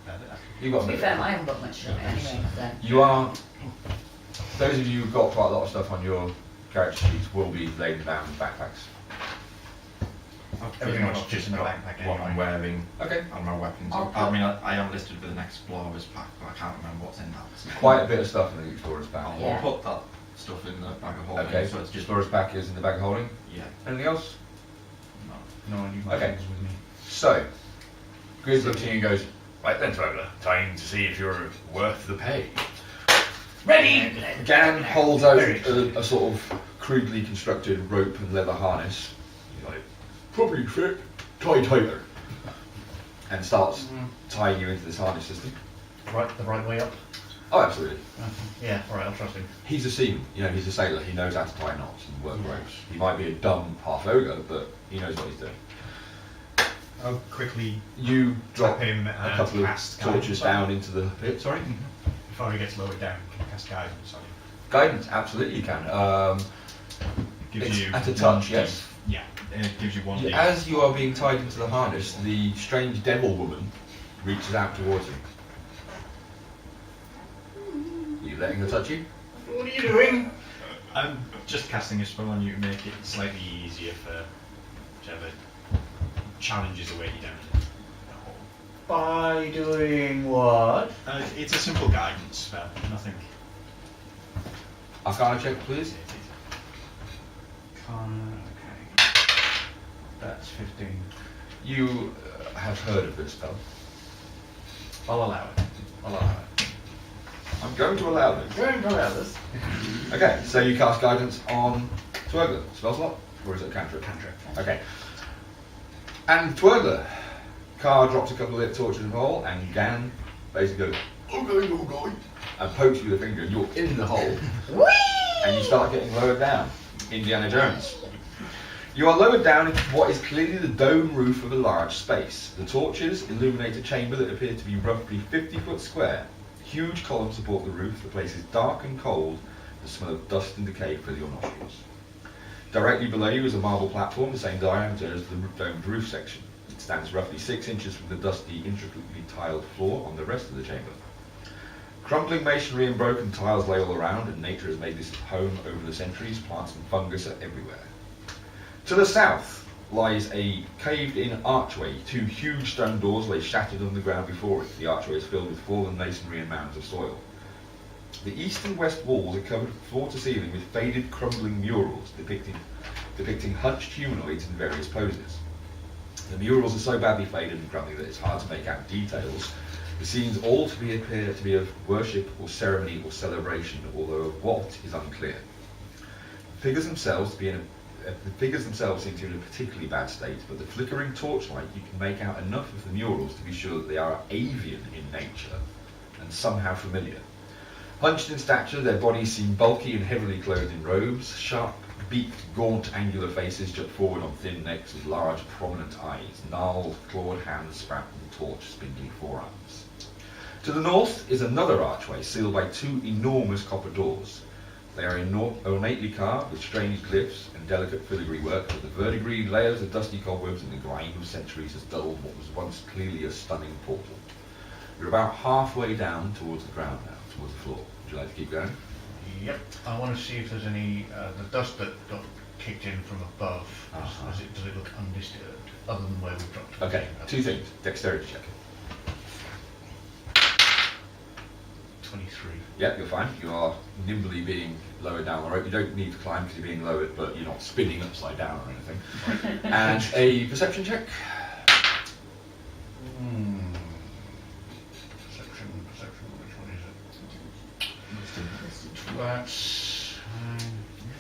actually. You got To a be bit. fair, I haven't got much of it anyway, so. You are. Those of you who've got quite a lot of stuff on your character sheets will be laden down with backpacks. I've Everything pretty else much just in the got backpack what I'm anyway. wearing Okay. and my weapons. I'll I put- mean, I am listed with an explorer's pack, but I can't remember what's in that. Quite a bit of stuff in the explorer's pack. I'll Yeah. put that stuff in the bag of holding. Okay, so it's just explorer's pack is in the bag of holding. yeah. Anything else? No. No, you buy Okay. things with me. So, Grizz looks at you and goes, right then, Traveller, time to see if you're worth the pay. Ready! Gan holds out a sort of crudely constructed rope and leather harness. He's like, probably fit, tie tighter. And starts tying you into this harness system. Right, the right way up. Oh, absolutely. Yeah, alright, I'll trust him. He's a seaman, you know, he's a sailor, he knows how to tie knots and work ropes. He might be a dumb half ogre, but he knows what he's doing. I'll quickly, You drop him a and couple of cast torches guidance on down into the pit, sorry? before he gets lowered down, can I cast guidance on him? Guidance, absolutely you can. Gives It's you at a touch, one yes. D- Yeah. It gives you one. As you are being tied into the harness, the strange devil woman reaches out towards you. Are you letting her touch you? What are you doing? I'm just casting a spell on you to make it slightly easier for whichever challenges await you down in the hole. By doing what? It's a simple guidance spell, nothing. Arcana check, please. Okay. That's 15. You have heard of this spell. I'll allow it. I'll allow it. I'm going to allow this. Going to allow this. Okay, so you cast guidance on Twirgler. Spell slot? Or is it a cantrip? Cantrip. Okay. And Twirgler. Car drops a couple of lit torches in the hole, and Gan basically goes, okay, okay, and pokes you with a finger, and you're in the hole, and you start getting lowered down. Indiana Jones. You are lowered down into what is clearly the dome roof of a large space. The torches illuminate a chamber that appears to be roughly 50 foot square. Huge columns support the roof. The place is dark and cold. The smell of dust and decay fill your nostrils. Directly below you is a marble platform the same diameter as the domed roof section. It stands roughly 6 inches from the dusty, intricately tiled floor on the rest of the chamber. Crumbling masonry and broken tiles lay all around, and nature has made this home over the centuries. Plants and fungus are everywhere. To the south lies a caved-in archway. 2 huge stone doors lay shattered on the ground before it. The archway is filled with fallen masonry and mounds of soil. The east and west walls are covered floor to ceiling with faded, crumbling murals depicting hunched humanoids in various poses. The murals are so badly faded and crumbling that it's hard to make out details. The scenes all appear to be of worship or ceremony or celebration, although of what is unclear. The figures themselves seem to be in a particularly bad state, but the flickering torchlight, you can make out enough of the murals to be sure that they are avian in nature and somehow familiar. Hunched in stature, their bodies seem bulky and heavily clothed in robes. Sharp, beaked, gaunt, angular faces jut forward on thin necks with large, prominent eyes. Gnarled, clawed hands sprout from the torch, spindly forearms. To the north is another archway, sealed by 2 enormous copper doors. They are ornately carved with strange glyphs and delicate filigree work, but the verdigris, layers of dusty cobwebs, and the grime of centuries has dulled what was once clearly a stunning portal. You're about halfway down towards the ground now, towards the floor. Would you like to keep going? Yep. I want to see if there's any the dust that got kicked in from above. Does it look undisturbed, other than where we dropped? Okay, 2 things. Dexterity check. 23. Yep, you're fine. You are nimbly being lowered down the rope. You don't need to climb because you're being lowered, but you're not spinning upside down or anything. And a perception check. Perception, which one is it? That's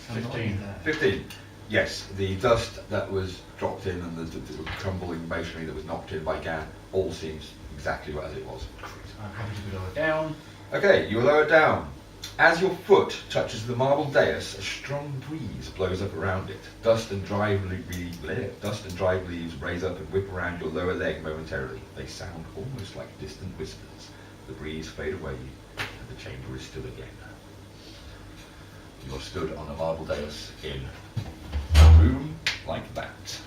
15. 15. Yes, the dust that was dropped in and the crumbling masonry that was knocked in by Gan all seems exactly as it was. I'm happy to be lowered down. Okay, you're lowered down. As your foot touches the marble dais, a strong breeze blows up around it. Dust and dry leaves raise up and whip around your lower leg momentarily. They sound almost like distant whispers. The breeze fade away, and the chamber is still again. You're stood on a marble dais in a room like that.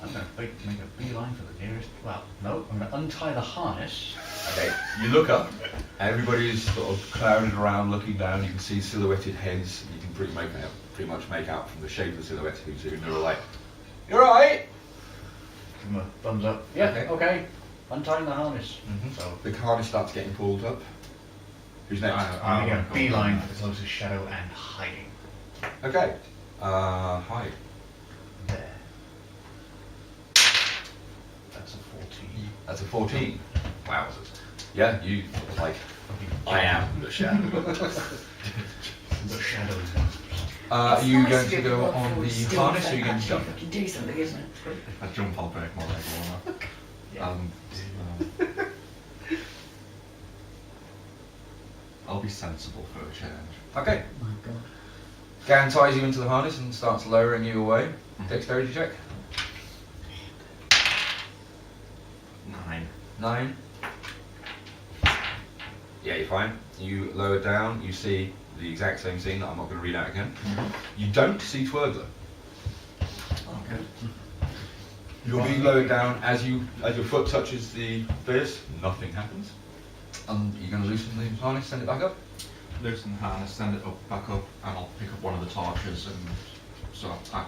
I'm going to make a beeline for the nearest. Well, no, I'm going to untie the harness. Okay, you look up, everybody's sort of crowded around looking down. You can see silhouetted heads. You can pretty much make out from the shape of the silhouette who's who. And they're all like, "You're right." Give them a thumbs up. Yeah, okay. Untying the harness. So the harness starts getting pulled up. Who's next? I'm making a beeline for the closest shadow and hiding. Okay. Hide. There. That's a 14. That's a 14. Wowzers. Yeah, you like, I am the shadow. The shadow. Are you going to go on the harness or are you going to jump? You can do something, isn't it? If I jump, I'll break my leg, won't I? Yeah. I'll be sensible for a change. Okay. Oh my god. Gan ties you into the harness and starts lowering you away. Dexterity check. 9. 9. Yeah, you're fine. You lower down, you see the exact same scene that I'm not going to read out again. You don't see Twirgler. Okay. You're being lowered down as your foot touches the stairs. Nothing happens. You're going to loosen the harness, send it back up. Loosen the harness, send it back up, and I'll pick up one of the torches, and so I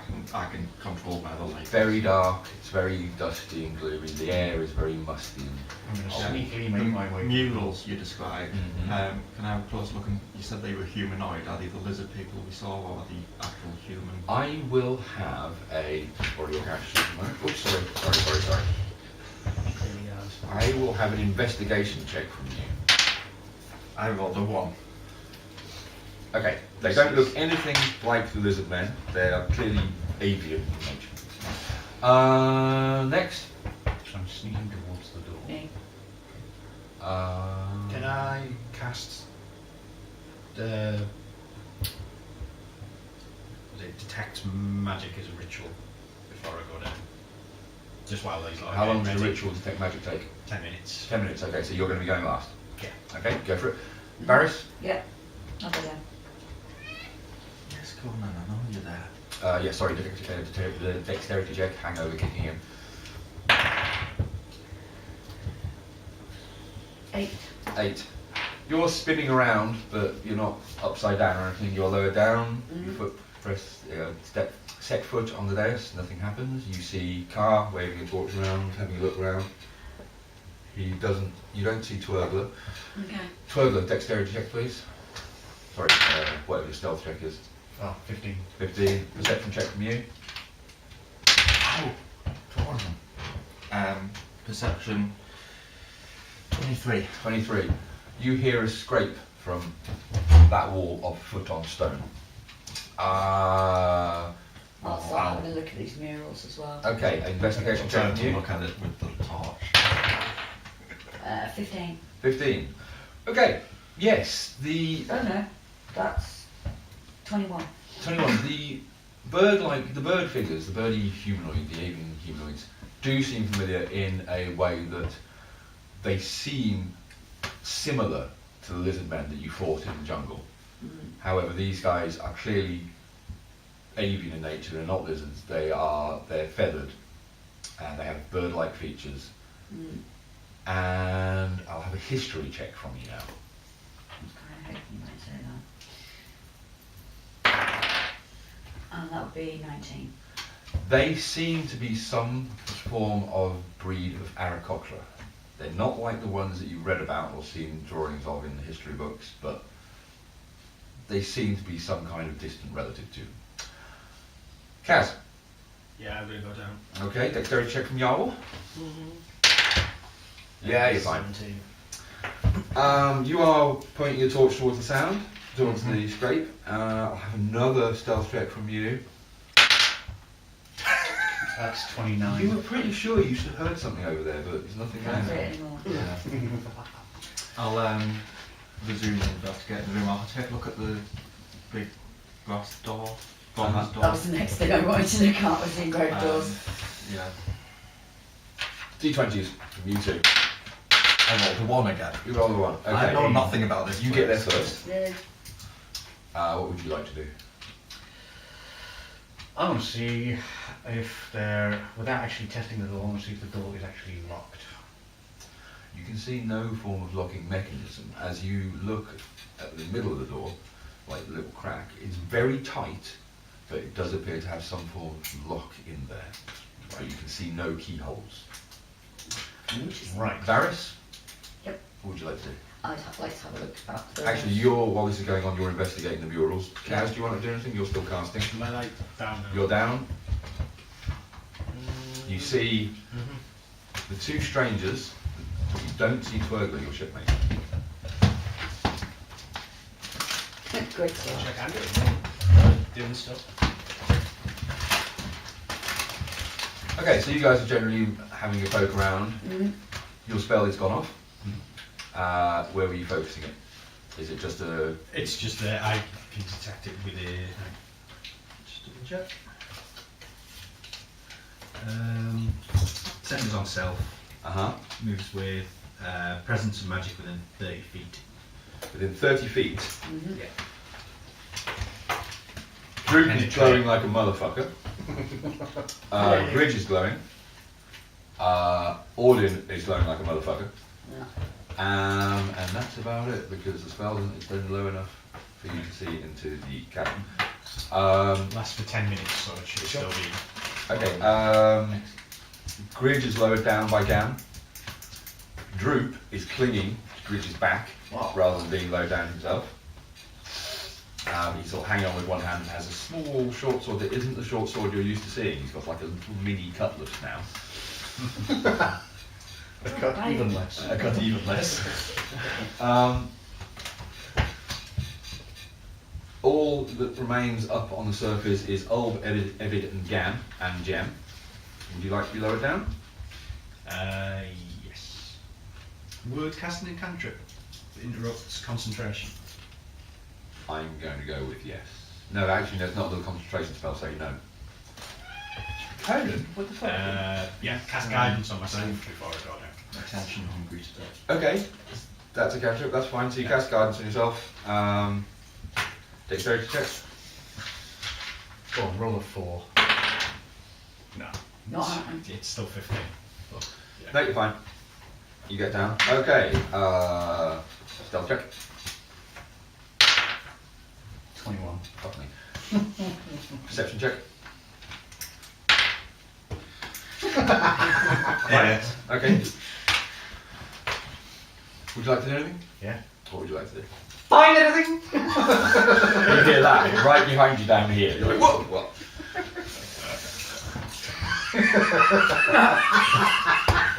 can control my other leg. Very dark. It's very dusty and gloomy. The air is very musty. I'm going to Yeah. sneakily make my way. The murals you described, Mhm. can I have a close look? You said they were humanoid. Are they the lizard people we saw, or the actual human? I will have a. Or your character sheet. Oops, sorry. I will have an investigation check from you. I rolled a 1. Okay, they don't look anything like the lizard men. They are clearly avian in nature. Next. So I'm sneaking towards the door. Me. Can I cast the detect magic as a ritual before I go down? Just while these like How long does ready. the ritual detect magic take? 10 minutes. 10 minutes, okay, so you're going to be going last. Yeah. Okay, go for it. Barris? Yeah. I'll go there. Yes, go on, then, I know you're there. Yeah, sorry, the dexterity check, hangover kicking in. 8. 8. You're spinning around, but you're not upside down or anything. You're lower down. Your foot set foot on the dais, nothing happens. You see Carr waving a torch around, having a look around. You don't see Twirgler. Okay. Twirgler, dexterity check please. Sorry, whatever your stealth check is. Oh, 15. 15. Perception check from you. Ow! Torn. Perception 23. 23. You hear a scrape from that wall of foot on stone. I'll start having a look at these murals as well. Okay, investigation check Trying from to you. look at it with the torch. 15. 15. Okay, yes, the Oh no, that's 21. 21. The bird figures, the birdie humanoid, the avian humanoids, do seem familiar in a way that they seem similar to the lizard men that you fought in the jungle. However, these guys are clearly avian in nature. They're not lizards. They're feathered, and they have bird-like features. And I'll have a history check from you now. I hope you might say that. And that would be 19. They seem to be some form of breed of Aarakocra. They're not like the ones that you've read about or seen drawings of in the history books, but they seem to be some kind of distant relative to them. Kaz. Yeah, I'm gonna go down. Okay, dexterity check from Yarwell. Yeah, you're fine. 17. You are pointing your torch towards the sound, towards the scrape. I'll have another stealth check from you. That's 29. You were pretty sure you should have heard something over there, but there's nothing Can't see there. it anymore. Yeah. I'll resume investigating the room. I'll take a look at the big glass door. Glass door. That was the next thing I wanted to look at, was the engraved doors. Yeah. D20s from you two. I rolled a 1 again. You roll the one. Okay. I know nothing about this. You get there place. first. Yeah. What would you like to do? I want to see if they're, without actually testing the door, I want to see if the door is actually locked. You can see no form of locking mechanism. As you look at the middle of the door, like the little crack, it's very tight, but it does appear to have some form of lock in there. But you can see no keyholes. Right. Varys? Yep. What would you like to do? I'd like to have a look about the Actually, while this is going on, you're investigating the murals. Kaz, do you want to do anything? You're still casting. Am I like down now? You're down. You see the two strangers. You don't see Twirgler, your shipmate. Good stuff. Check Andrew. Doing stuff. Okay, so you guys are generally having a poke around. Your spell is gone off. Where were you focusing it? Is it just a... It's just that I can detect it with a... Just double check. Settings on self. Moves with presence and magic within 30 feet. Within 30 feet. Yeah. Droop is Penetrate. glowing like a motherfucker. Bridge is glowing. Auden is glowing like a motherfucker. And that's about it, because the spell isn't been low enough for you to see into the cabin. Lasts for 10 minutes, so it should still be... Okay, Gridge is lowered down by Gam. Droop is clinging to Gridge's back, rather than being lowered down himself. He's sort of hanging on with one hand and has a small short sword that isn't the short sword you're used to seeing. He's got like a little mini cutlass now. I cut even less. I got even less. All that remains up on the surface is Ulb, Evid and Gam and Gem. Would you like to be lowered down? Yes. Would casting a cantrip interrupts concentration? I'm going to go with yes. No, actually, that's not the concentration spell, so you know. Conan, what the fuck? Yeah, cast guidance on myself before I go down. Attention hungry today. Okay, that's a cantrip, that's fine. So you cast guidance on yourself. Dexterity check. Go on, roll a 4. No. Not happening. It's still 15. But, yeah. No, you're fine. You get down. Okay, stealth check. 21. Fuck me. Perception check. Yes. Okay. Would you like to do anything? Yeah. What would you like to do? Find anything? You hear that right behind you down here. You're like, whoa, what?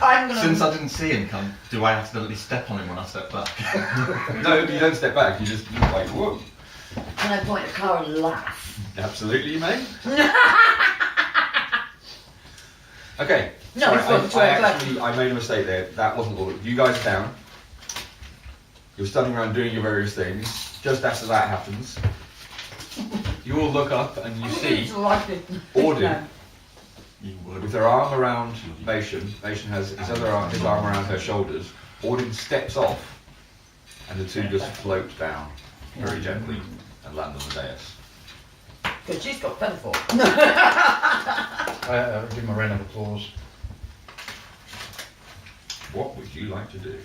I'm gonna. Since I didn't see him come, do I accidentally step on him when I step back? No, you don't step back. You just like, whoa. Can I point at the car and laugh? Absolutely, you may. Okay. No, Sorry, it's not I made a mistake there. That wasn't all. You guys are down. You're standing around doing your various things. Just after that happens, you all look up and you see Audin You would. with her arm around Nation. Nation has his arm around her shoulders. Audin steps off, and the two just float down very gently and land on the dais. Because she's got feather fall. I give him a round of applause. What would you like to do?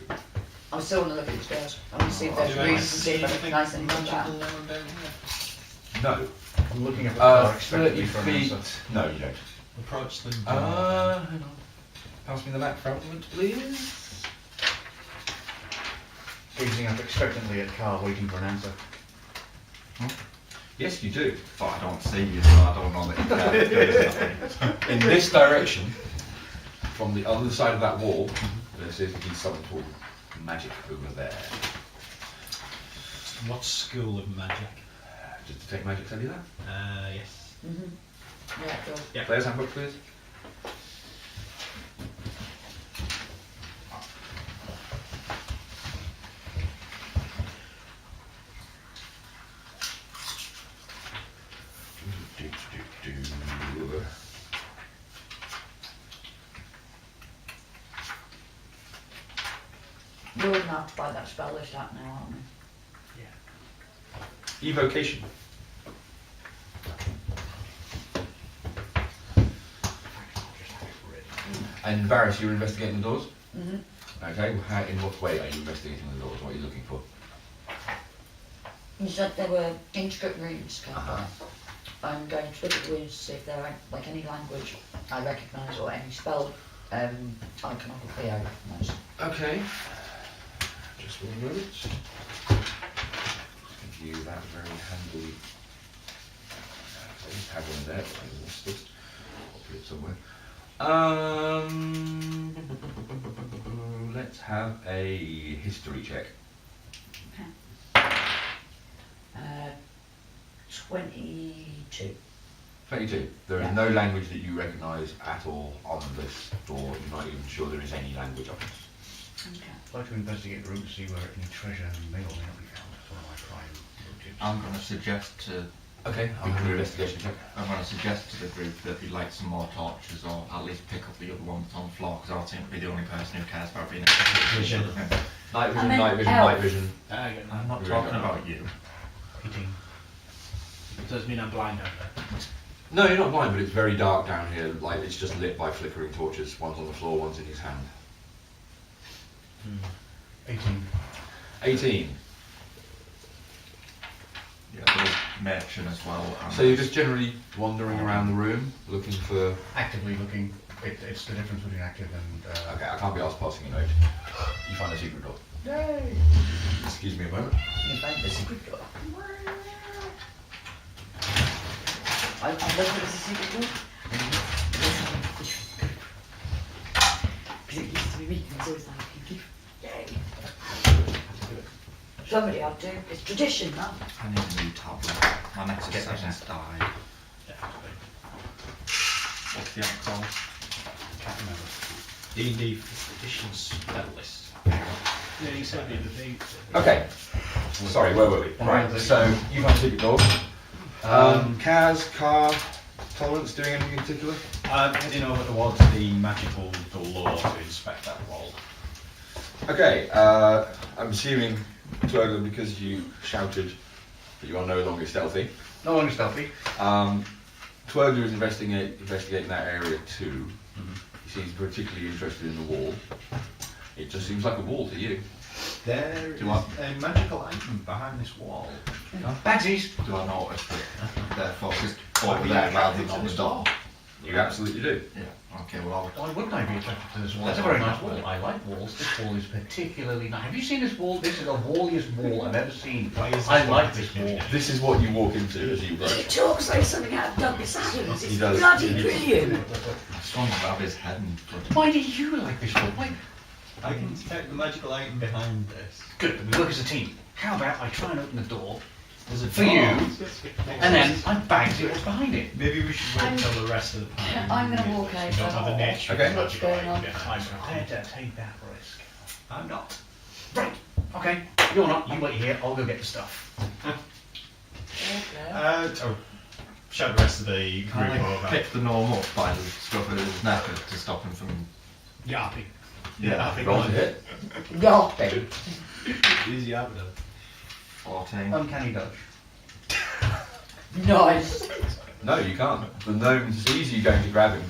I still want to look at the stairs. I want to see if there's reason to see if I recognise anything about that. No. I'm looking at the car 30 expectantly for an feet. answer. No, you don't. Approach them. Hang on. Pass me the map fragment, please. Gazing up expectantly at the car, waiting for an answer. Yes, you do. But I don't see you, so I don't know that you can. In this direction, from the other side of that wall, there seems to be something called magic over there. What school of magic? Did Detect Magic tell you that? Yes. Mm-hmm. Yeah, it does. Yeah. Player's handbook, please. We're going to have to buy that spell list out now, aren't we? Evocation. And Varys, you're investigating the doors? Mm-hmm. Okay, well, how, in what way are you investigating the doors? What are you looking for? You said there were intricate runes, Uh-huh. I'm going to look at the runes to see if there are like any language I recognise or any spell iconography I recognise. Okay. Just one moment. Just give you that very handy. I just have one there, but I lost it. I'll put it somewhere. Let's have a history check. 22. 22. There is Yeah. no language that you recognise at all on this door. You're not even sure there is any language on it. Okay. I'd like to investigate the room to see where any treasure may or may not be found. That's one of my prime motives. I'm going to suggest to Okay, I'll have an investigation check. I'm going to suggest to the group that we light some more torches, or at least pick up the other one that's on the floor, because I seem to be the only person who cares about being Vision. Night vision, I meant night vision, elf. night vision. I'm not Really talking don't know. about you. 18. Does mean I'm blind out there. No, you're not blind, but it's very dark down here. Like it's just lit by flickering torches. One's on the floor, one's in his hand. 18. 18. Yeah, there's Merchant as well. And So you're just generally wandering around the room, looking for... Actively looking. It's the difference between active and... Okay, I can't be asked passing a note. You find a secret door. Yay! Excuse me a moment. You find the secret door. I love it as a secret door. Because it used to be me, and it's always like, yay. Somebody had to. It's tradition, that. I need a new tablet. My Nexus 7's died. Definitely. What's the app called? Can't remember. D&D 5th edition spell list. Yeah, you said the other day. Okay. Sorry, where were we? Right, so you found a secret door. Kaz, car, tolerance, doing anything in particular? I'm heading over towards the magical door to inspect that wall. Okay, I'm assuming, Twergler, because you shouted that you are no longer stealthy, No longer stealthy. Twergler is investigating that area too. He seems particularly interested in the wall. It just seems like a wall to you. There is Do I- a magical item behind this wall. Bagsies! Do I notice that they're focused over there rather than on the door? You absolutely do. Yeah. Okay. Well, Why wouldn't I be attracted to this wall? It's a very nice wall. I like walls. This wall is particularly nice. Have you seen this wall? This is the walliest wall I've ever seen. I like this wall. This is what you walk into as you He approach. talks like something out of Douglas Adams. It's He does. bloody He does. brilliant. I just want to grab his head and put Why do you like this wall? Why? I can detect the magical item behind this. Good. We work as a team. How about I try and open the door There's a for you, door. and then I bang see what's behind it. Maybe we should wait till the rest of the party. I'm gonna walk We over. don't have a niche. Okay. What's going on? I'm prepared to take that risk. I'm not. Right. Okay. You're not. You wait here. I'll go get the stuff. Okay. Oh, shout the rest of the group Can I over. pick the gnome up by the scruff of his neck to stop him from. Yapping. Yeah, I think Roll to hit. Yapping. Easy yapping. 14. Uncanny dodge. Nice. No, you can't. The gnome sees you going to grab him,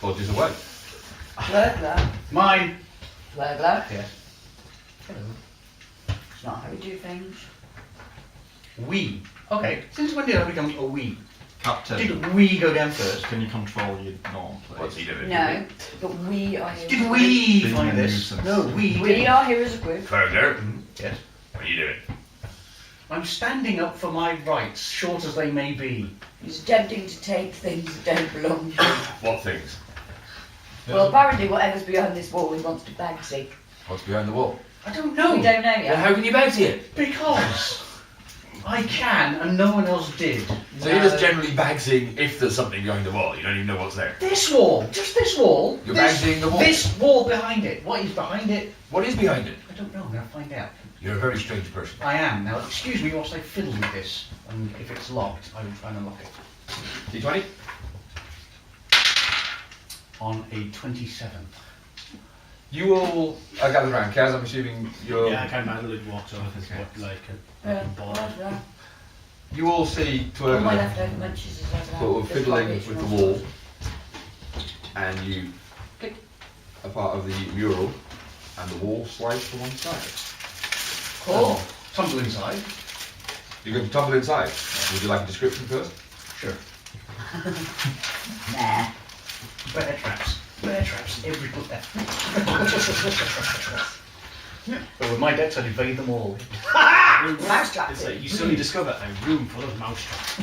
dodges away. Burglar. Mine. Burglar. Yes. Hello. It's not how we do things. We. Okay. Since when did I become a we? Captain, Did we go down first? can you control your gnome, please? What's he doing? No, but we are here. Did we Being find a this? nuisance. No, we We didn't. are here as a group. Burglar, Yes. what are you doing? I'm standing up for my rights, short as they may be. He's attempting to take things that don't belong to him. What things? Well, apparently whatever's behind this wall he wants to bagsy. What's behind the wall? I don't know. We don't know Well, yet. how can you bagsy it? Because I can and no one else did. So you're just generally bagsying if there's something behind the wall. You don't even know what's there. This wall, just this wall. You're this, bagsying the wall. This wall behind it. What is behind it? What is behind it? I don't know. I'm going to find out. You're a very strange person. I am. Now, excuse me whilst I fiddle with this. And if it's locked, I will try and unlock it. D20? On a 27. You all are gathered around. Kaz, I'm assuming you're... Yeah, I can imagine it walks over his Okay. like Yeah, a ball. Burglar. You all see All my Twergler leftover munches is over there. sort of There's fiddling one each with the one. wall, and you pick a part of the mural, and the wall slides to one side. Cool. Tumble inside. You're going to tumble inside. Would you like a description first? Sure. Nah. Bear traps. Bear traps everywhere. But with my decks, I'd evade them all. Mouse traps. It's like you suddenly discover a room full of mouse traps.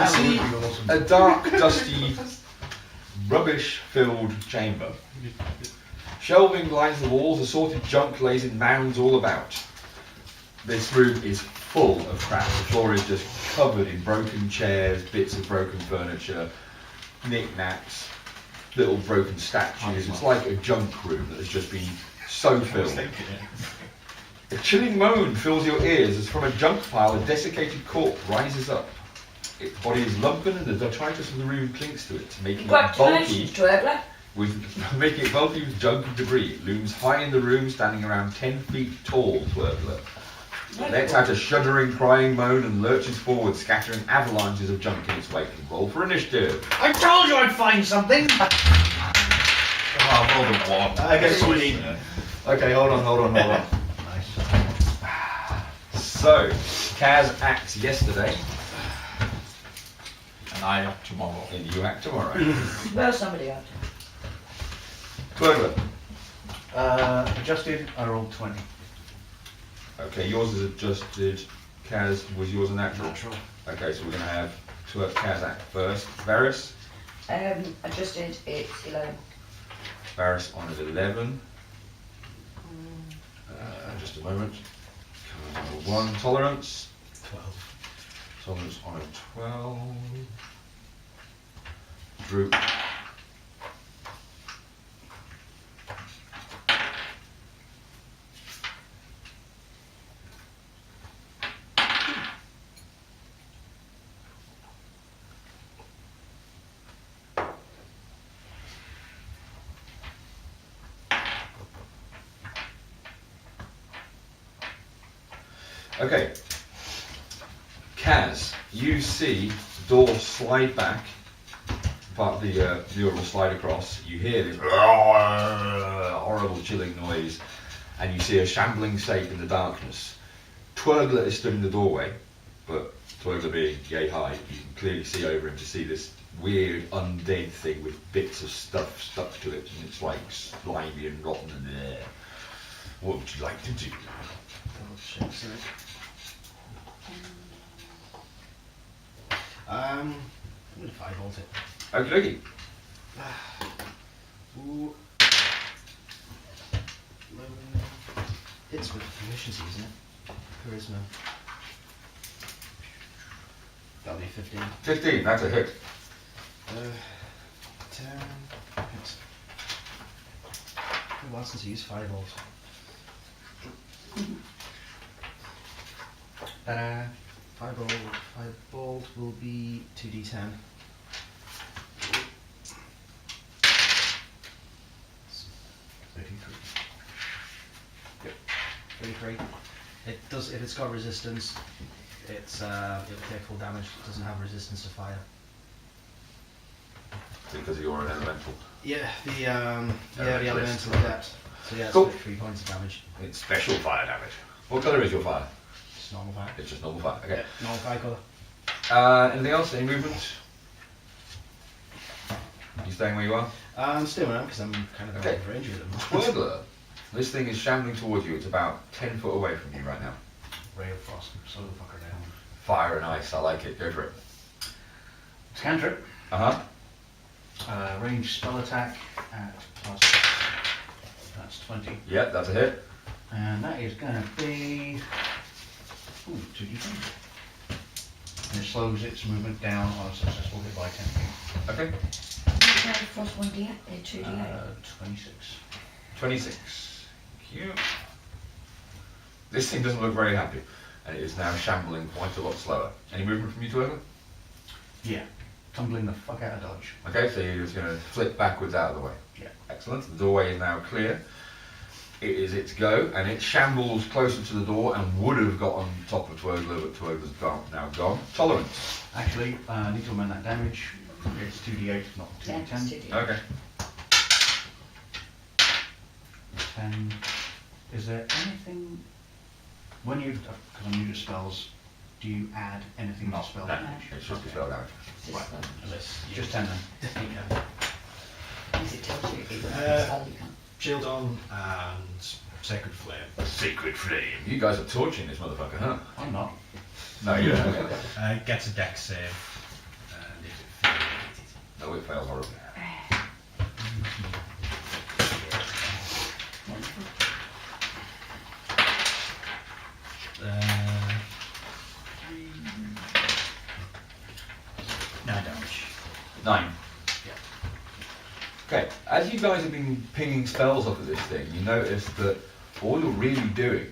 You see a dark, dusty, rubbish-filled chamber. Shelving lines the walls, assorted junk lays in mounds all about. This room is full of crap. The floor is just covered in broken chairs, bits of broken furniture, knick-knacks, little broken statues. It's like a junk room that has just been so I was filled. thinking it. A chilling moan fills your ears as from a junk pile a desiccated corpse rises up. Its body is lumpen and the detritus of the room clings to it, making it bulky Congratulations, Twergler. making it bulky with junk and debris. It looms high in the room, standing around 10 feet tall, Twergler. It lets out a shuddering, crying moan and lurches forward, scattering avalanches of junk in its wake. Roll for initiative. I told you I'd find something! Oh, more than one. I get 20. Okay, hold on. Nice. So, Kaz acts yesterday, And I up tomorrow. and you act tomorrow. Well, somebody out. Twergler. Adjusted, I rolled 20. Okay, yours is adjusted. Kaz, was yours a natural? Natural. Okay, so we're going to have Kaz act first. Varys. Adjusted, it's 11. Varys on at 11. Just a moment. Number 1. Tolerance. 12. Tolerance on a 12. Droop. Okay. Kaz, you see the door slide back, part of the mural slide across. You hear this horrible chilling noise, and you see a shambling shape in the darkness. Twergler is stood in the doorway, but Toilet being yay high, you can clearly see over him to see this weird undead thing with bits of stuff stuck to it, and it's like slimy and rotten and there. What would you like to do? Double check, sorry. I'm gonna 5-volt it. Okie dokie. Ooh. It's with proficiency, isn't it? Charisma. That'll be 15. 15, that's a hit. 10. It's been a while since I used 5-volt. Ta-da! 5-volt will be 2d10. 33. Yep. 33. It does, if it's got resistance, it'll take full damage. It doesn't have resistance to fire. Because you're an elemental. Yeah, the elemental adept. So yeah, it's Cool. 3 points of damage. It's special fire damage. What colour is your fire? It's normal fire. It's just normal fire. Okay. Yeah, normal fire colour. Anything else? Any movement? You staying where you are? I'm still around because I'm kind of out Okay. of range of it at the moment. Twirler. This thing is shambling towards you. It's about 10 foot away from you right now. Ray of Frost, slow the fucker down. Fire and ice. I like it. Go for it. Cantrip. Uh-huh. Range spell attack at plus. That's 20. Yep, that's a hit. And that is going to be. Ooh, 2d10. And it slows its movement down on a successful hit by 10 feet. Okay. Frost 1d8, 2d8. 26. 26. Cute. This thing doesn't look very happy. And it is now shambling quite a lot slower. Any movement from you, Twirler? Yeah. Tumbling the fuck out of dodge. Okay, so you're just going to flip backwards out of the way. Yeah. Excellent. The doorway is now clear. It is its go, and it shambles closer to the door and would have got on top of Twirler, but Twirler's now gone. Tolerance. Actually, I need to amend that damage. It's 2d8, not Yeah, 2d10. it's 2d8. Okay. 10. Is there anything when you, because I'm new to spells, do you add anything to spell No, damage? it's just a Okay. spell damage. It's just, Unless you Just 10 then. yeah. as it tells you, it spell you can. Shield on and Sacred Flame. Secret flame. You guys are torching this motherfucker, huh? I'm not. No, you don't. Gets a dex save, and if it fails, No, it fails horribly. uh, 9 damage. 9. Yeah. Okay, as you guys have been pinging spells off of this thing, you notice that all you're really doing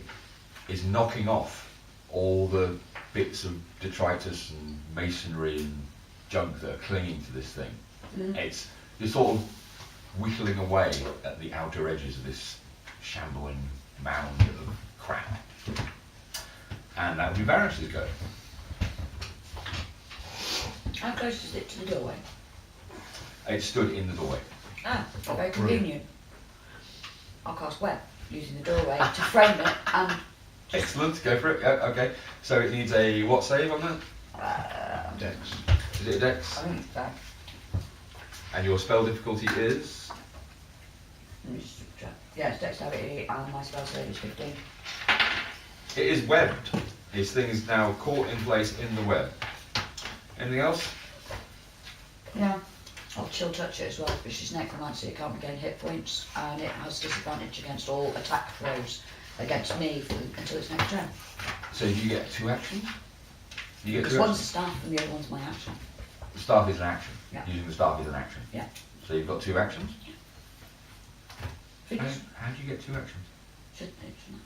is knocking off all the bits of detritus and masonry and junk that are clinging to this thing. Mm. You're sort of whittling away at the outer edges of this shambling mound of crap. And that would be Varus's go. How close is it to the doorway? It stood in the doorway. Ah, very brilliant. convenient. I'll cast web using the doorway to frame it and Excellent, go for it. Yeah, okay. So it needs a what save on that? Dex. Is it a dex? I think it's back. And your spell difficulty is? Let me just check. Yeah, it's dexterity and my spell save is 15. It is webbed. This thing is now caught in place in the web. Anything else? Yeah. I'll chill touch it as well, because she's necromancy, it can't regain hit points, and it has disadvantage against all attack throws against me until its next turn. So you get 2 actions? You get Because 2 one's a actions. staff and the other one's my action. The staff is an action. Yeah. Using the staff is an action. Yeah. So you've got 2 actions? Figures. How do you get 2 actions? Shouldn't it, shouldn't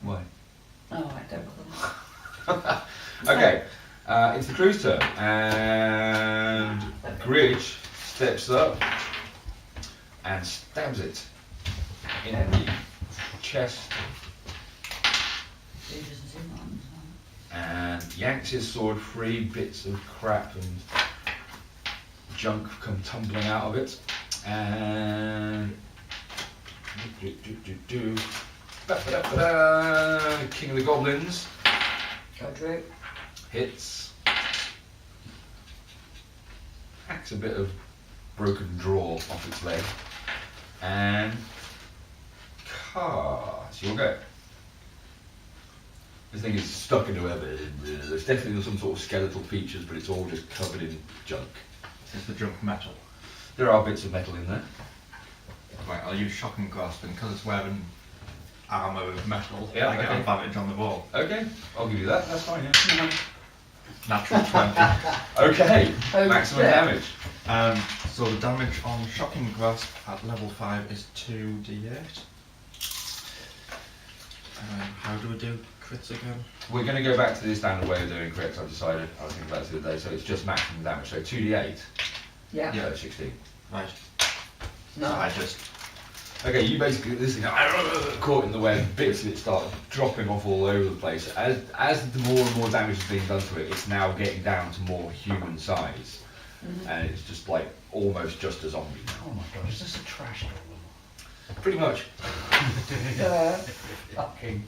Why? it? Oh, right, don't bother. Okay, it's the crew's turn, and Gridge steps up and stabs it in the chest Who doesn't see that one as and yanks his sword free. Bits of crap and junk come tumbling out of it, and King of the Goblins well? Go Drew. Hits. Hacks a bit of broken draw off its leg. And it's your go. This thing is stuck into web. There's definitely some sort of skeletal features, but it's all just covered in junk. Is the junk metal? There are bits of metal in there. Right, I'll use shocking grasp, and because it's wearing armour of metal, Yeah, I get okay. advantage on the ball. Okay, I'll give you that. That's fine. Yeah. Natural 20. Okay, Oh, maximum yeah. damage. So the damage on shocking grasp at level 5 is 2d8. How do we do crits again? We're going to go back to the standard way of doing crits. I've decided. I was thinking about it the other day. So it's just maximum damage. So 2d8. Yeah. Yeah, 16. Right. No. So I just... Okay, you basically this thing caught in the web, bits of it start dropping off all over the place. As the more and more damage is being done to it, it's now getting down to more human size, and it's just like almost just a zombie now. Oh my god, is this a trash problem? Pretty much. Fucking.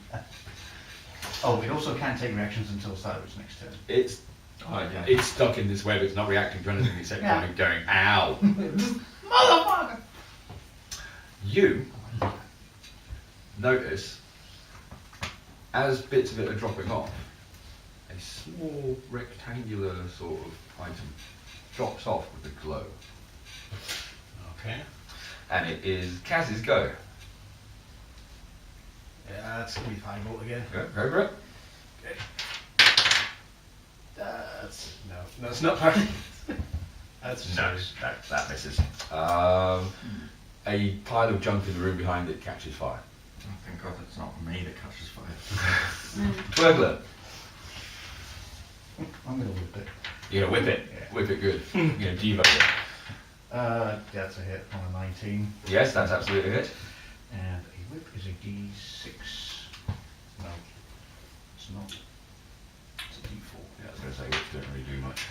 Oh, it also can't take reactions until start of its next turn. It's yeah. it's stuck in this web. It's not reacting to anything except Yeah. kind of going ow. Motherfucker! You notice as bits of it are dropping off, a small rectangular sort of item drops off with a glow. Okay. And it is Kaz's go. Yeah, that's gonna be 5 volt again. Go for it. That's not part. That's No, that misses. A pile of junk in the room behind it catches fire. Oh, thank God it's not me that catches fire. Burglar. I'm gonna whip it. You're gonna whip it. Yeah. Whip it good. You're gonna devote it. That's a hit on a 19. Yes, that's absolutely it. And a whip is a d6. No, it's not. It's a d4. Yeah, I was gonna say whips don't really do much.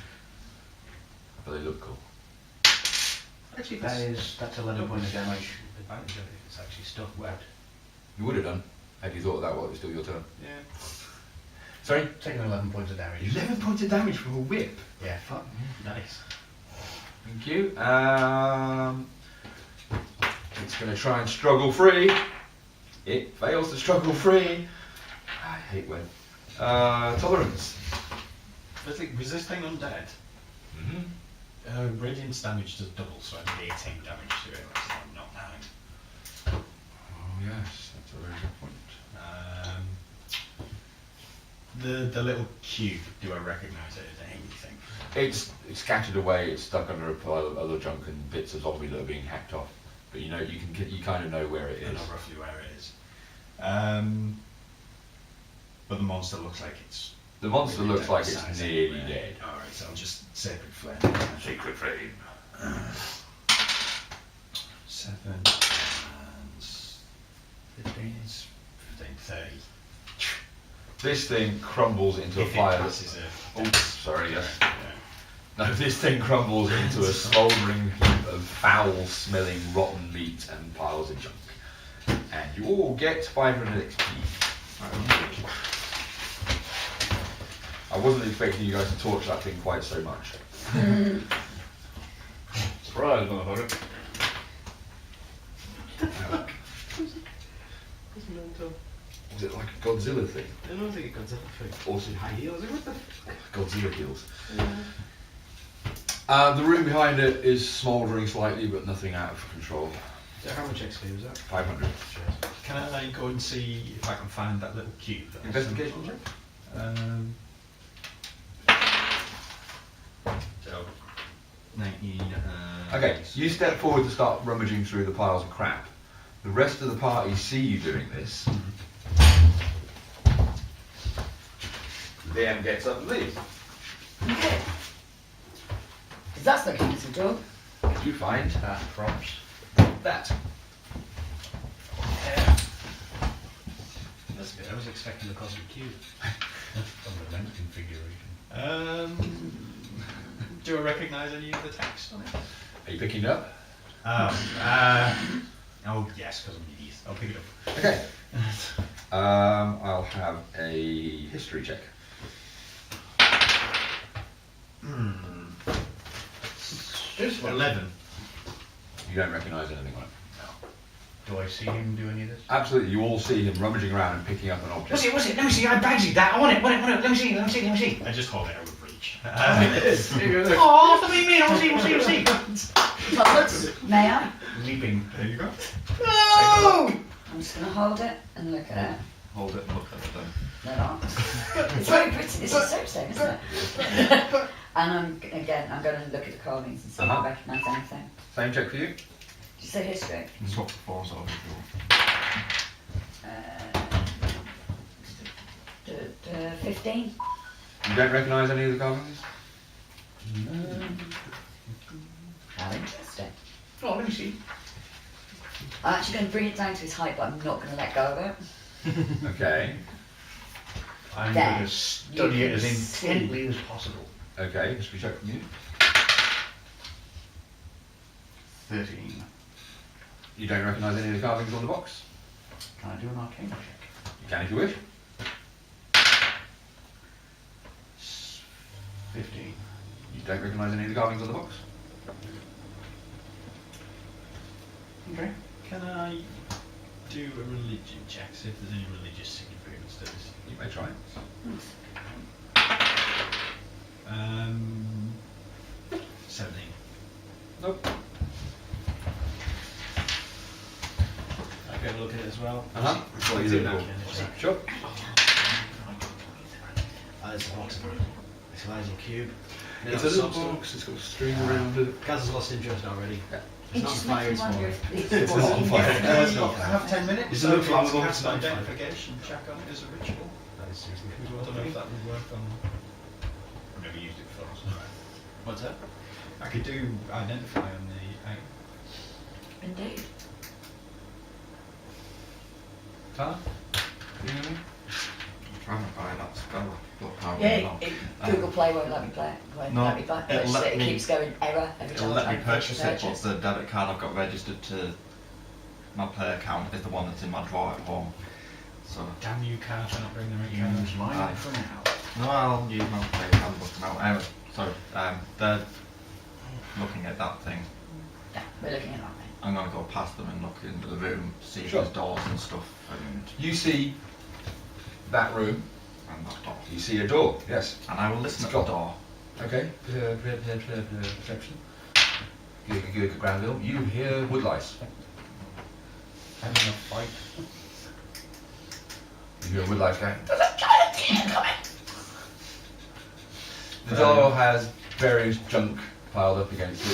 But they look cool. Actually, That's 11 points of damage. Advantage of it if it's actually stuck webbed. You would have done, had you thought of that while it was still your turn. Yeah. Sorry? Taking 11 points of damage. 11 points of damage from a whip. Yeah, fuck. Nice. Thank you. It's going to try and struggle free. It fails to struggle free. I hate when. Tolerance. But like, resisting undead. Mm-hmm. Radiance damage does double, so I did 18 damage to it. So I'm not 9. Oh yes, that's a very good point. The little cube. Do I recognise it as anything? It's scattered away. It's stuck under a pile of other junk and bits of zombie that are being hacked off. But you know, you kind of know where it I is. know roughly where it is. But the monster looks like it's. The monster looks like it's size nearly anyway. dead. Alright, so I'll just Sacred Flame. Secret flame. 7 and 15, 30. This thing crumbles into a If it fire. passes it. Oh, sorry, yes. Yeah. No, this thing crumbles into a smouldering heap of foul-smelling rotten meat and piles of junk. And you all get 500 XP. I wasn't expecting you guys to torch that thing quite so much. Surprise, motherfucker. Was it like a Godzilla thing? I don't think it got anything. Awesome. High heels, what the fuck? Godzilla heels. The room behind it is smouldering slightly, but nothing out of control. So how much XP was that? 500. Can I go and see if I can find that little cube? Investigation check? So, 19. Okay, you step forward to start rummaging through the piles of crap. The rest of the party see you doing this. Liam gets up and leaves. Okay. Because that's looking at the door. You find Props. that. That's good. I was expecting the cosmic cube. Fundamental configuration. Do I recognise any of the text on it? Are you picking it up? Oh yes, because I'm an idiot. I'll pick it up. Okay. I'll have a history check. This one. 11. You don't recognise anything on it. Do I see him do any of this? Absolutely, you all see him rummaging around and picking up an object. What's it? Let me see, I bagsy that. I want it. Let me see. I just hold it out of reach. Oh, that's what you mean. I'll see. Thomas, may I? Leaping. There you go. No! I'm just going to hold it and look at it. Hold it and look at it then. No, not. It's very pretty. This is soapstone, isn't it? And I'm going to look at the carvings and see if I recognise anything. Same check for you. Did you say history? Swap the fours over if you want. 15. You don't recognise any of the carvings? How interesting. Oh, let me see. I'm actually going to bring it down to his height, but I'm not going to let go of it. Okay. I'm There. going to study You it as can see. intently as possible. Okay, history check from you. 13. You don't recognise any of the carvings on the box? Can I do an arcana check? You can if you wish. 15. You don't recognise any of the carvings on the box? Okay. Can I do a religion check, see if there's any religious significance to this? You may try. 17. Nope. I'll go have a look at it as well. Uh-huh. What are you Do looking that, for? can I? Sure. There's a box of this Elijah cube. It's a little box, it's got a string around it. Gaz has lost interest already. Yeah. It's not just fire, makes it's me wonder more. if these It's was not on in fire. different No, it's ways. not. I have 10 minutes. It's a so little if it's flammable. cast identification check on it as a ritual. That is seriously I don't know if that would work on. I've never used it before. So. What's that? I could do identify on the. Indeed. Tyler? You know me? I'm trying to buy that spell, but apparently Yeah, not. Google Play won't let me play it. Won't No, let me play it. it'll let It me- keeps going error every time It'll I let try me and finish purchase the it, but the debit card I've got registered to my play account is the one that's in my drawer at home. So, Damn you, car, for not bringing the right Use card. mine for now. no, I'll use my play handbook now. Anyway, so, they're looking at that thing. Yeah, we're looking at that thing. I'm going to go past them and look into the room, see if Sure. there's doors and stuff, and You see that room. that door. You see a door, yes. And I will listen It's at the got- door. Okay. Perception. Good ground level. You hear wood lice. Having a fight. You hear wood lice going. The door has various junk piled up against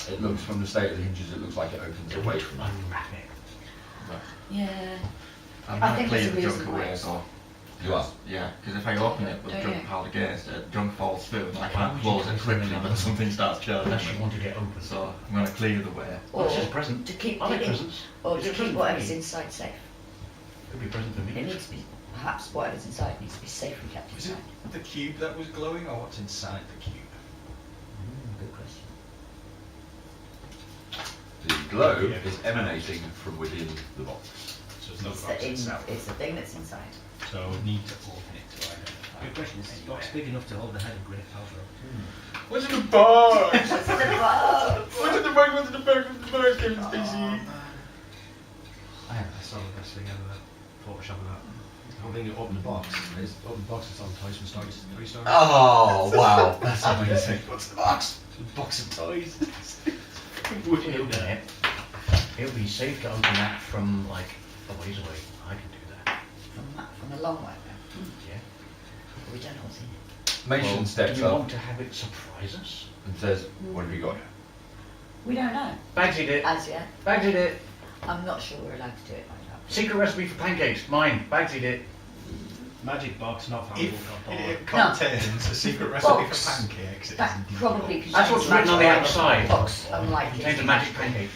it. It looks, from the state of the hinges, it looks like it opens away from it. Unwrap it. Yeah. I'm I going to think clear there's a the junk reason away, why. so. You are. Yeah, because if I open it with Don't junk you? piled against it, junk falls through and I Why can't would close you it close quickly it? when something starts churning. Unless you want to get open. So I'm going to clear the way. Or It's just a present. to keep I like it, presents. or Is to it a keep present for whatever's me? inside safe. Could be a present for me. It needs to be, perhaps whatever's inside needs to be safely kept Is it inside. the cube that was glowing, or what's inside the cube? Good question. The glow is emanating from within the box. So it's not It's the box the, itself. it's the thing that's inside. So we need to open it to identify. Good question. Is this box big enough to hold the head of Gwyneth Paltrow? What's in the box? What's in the box? What's in the box? What's in the box? What's in the box, Kevin Spacey? I saw the best thing ever. Photoshop of that. The whole thing, you open the box. It's open the box. It's on Toy Story. Oh, wow. That's amazing. What's in the box? A box of toys. Would you open it? It'll be safe to open that from like a ways away. I can do that. From a long way though. Yeah. We don't know what's in it. Mason Well, steps do you up want to have it surprise us? and says, "What have you got?" We don't know. Bagsied it. As yet. Bagsied it. I'm not sure we're allowed to do it like that. Secret recipe for pancakes. Mine. Bagsied it. Magic box, not found. If it No. contains a secret recipe Box. for pancakes, it That is indeed probably box. contains That's what's written on the magic. outside. Box, unlikely. Contains a magic pancake.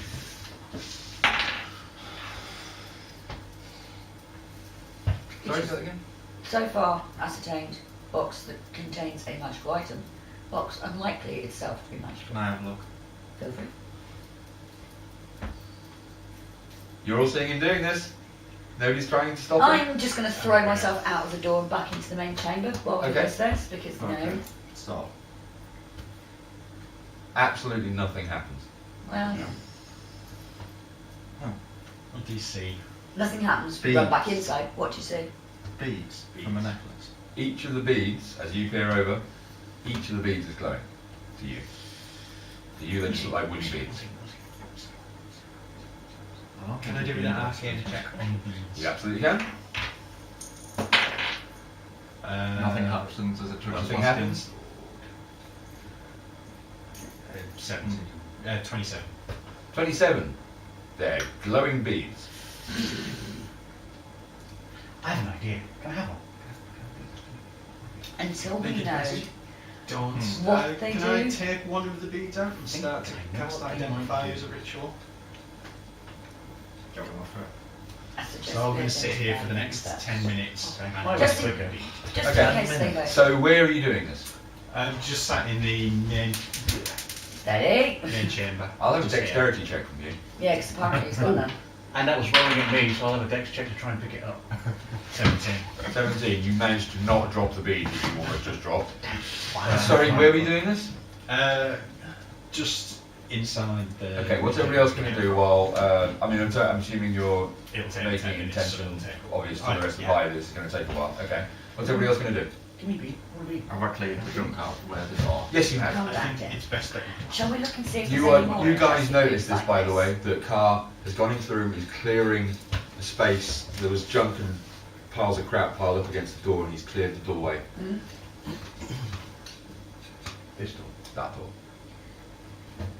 Sorry, say that again? So far ascertained, box that contains a magical item. Box unlikely itself to be magical. Can I have a look? Feel free. You're all seeing him doing this. Nobody's trying to stop him. I'm just going to throw myself out of the door and back into the main chamber while he Okay. does this because, you know, So, Absolutely nothing happens. Well, What do you see? nothing happens. Beads. Run back inside. What do you see? Beads from a necklace. Each of the beads, as you peer over, each of the beads is glowing to you. To you, they just look like wooden beads. Can I do an arcane check on the beads? You absolutely can. Nothing happens as it triggers. Nothing happens. 17. 27. 27. They're glowing beads. I have an idea. Can I have one? Until we Make it know. easy. Don't. What they can do? I take one of the beads out and start to I know cast what they identify might as do. a ritual? Go on for it. I suggest So I'm we going to sit here for the identify next first. 10 minutes. Okay. and Might Just be in- quicker. Just Okay. in case they go. So where are you doing this? I'm just sat in the main Steady. chamber. I'll have a Just here. dexterity check from you. Yeah, because apparently he's got them. And that was rolling at me, so I'll have a dex check to try and pick it up. 17. 17. You managed to not drop the bead that you almost just dropped. Fine. Sorry, where were you doing this? Just inside the. Okay, what's everybody else going to do while, I mean, I'm assuming you're It'll take making 10 it minutes, so intention it'll take- obvious to the rest of the Yeah. party. This is going to take a while. Okay. What's everybody else going to do? Give me a beat. What a beat. Have I cleared the junk out where they are? Yes, you have. Come I back think in. it's best that Shall we look and see if You, there's any more you guys interesting noticed things this, like by the this? way, that Carr has gone into the room, he's clearing the space. There was junk and piles of crap piled up against the door, and he's cleared the doorway. Hmm? This door. That door.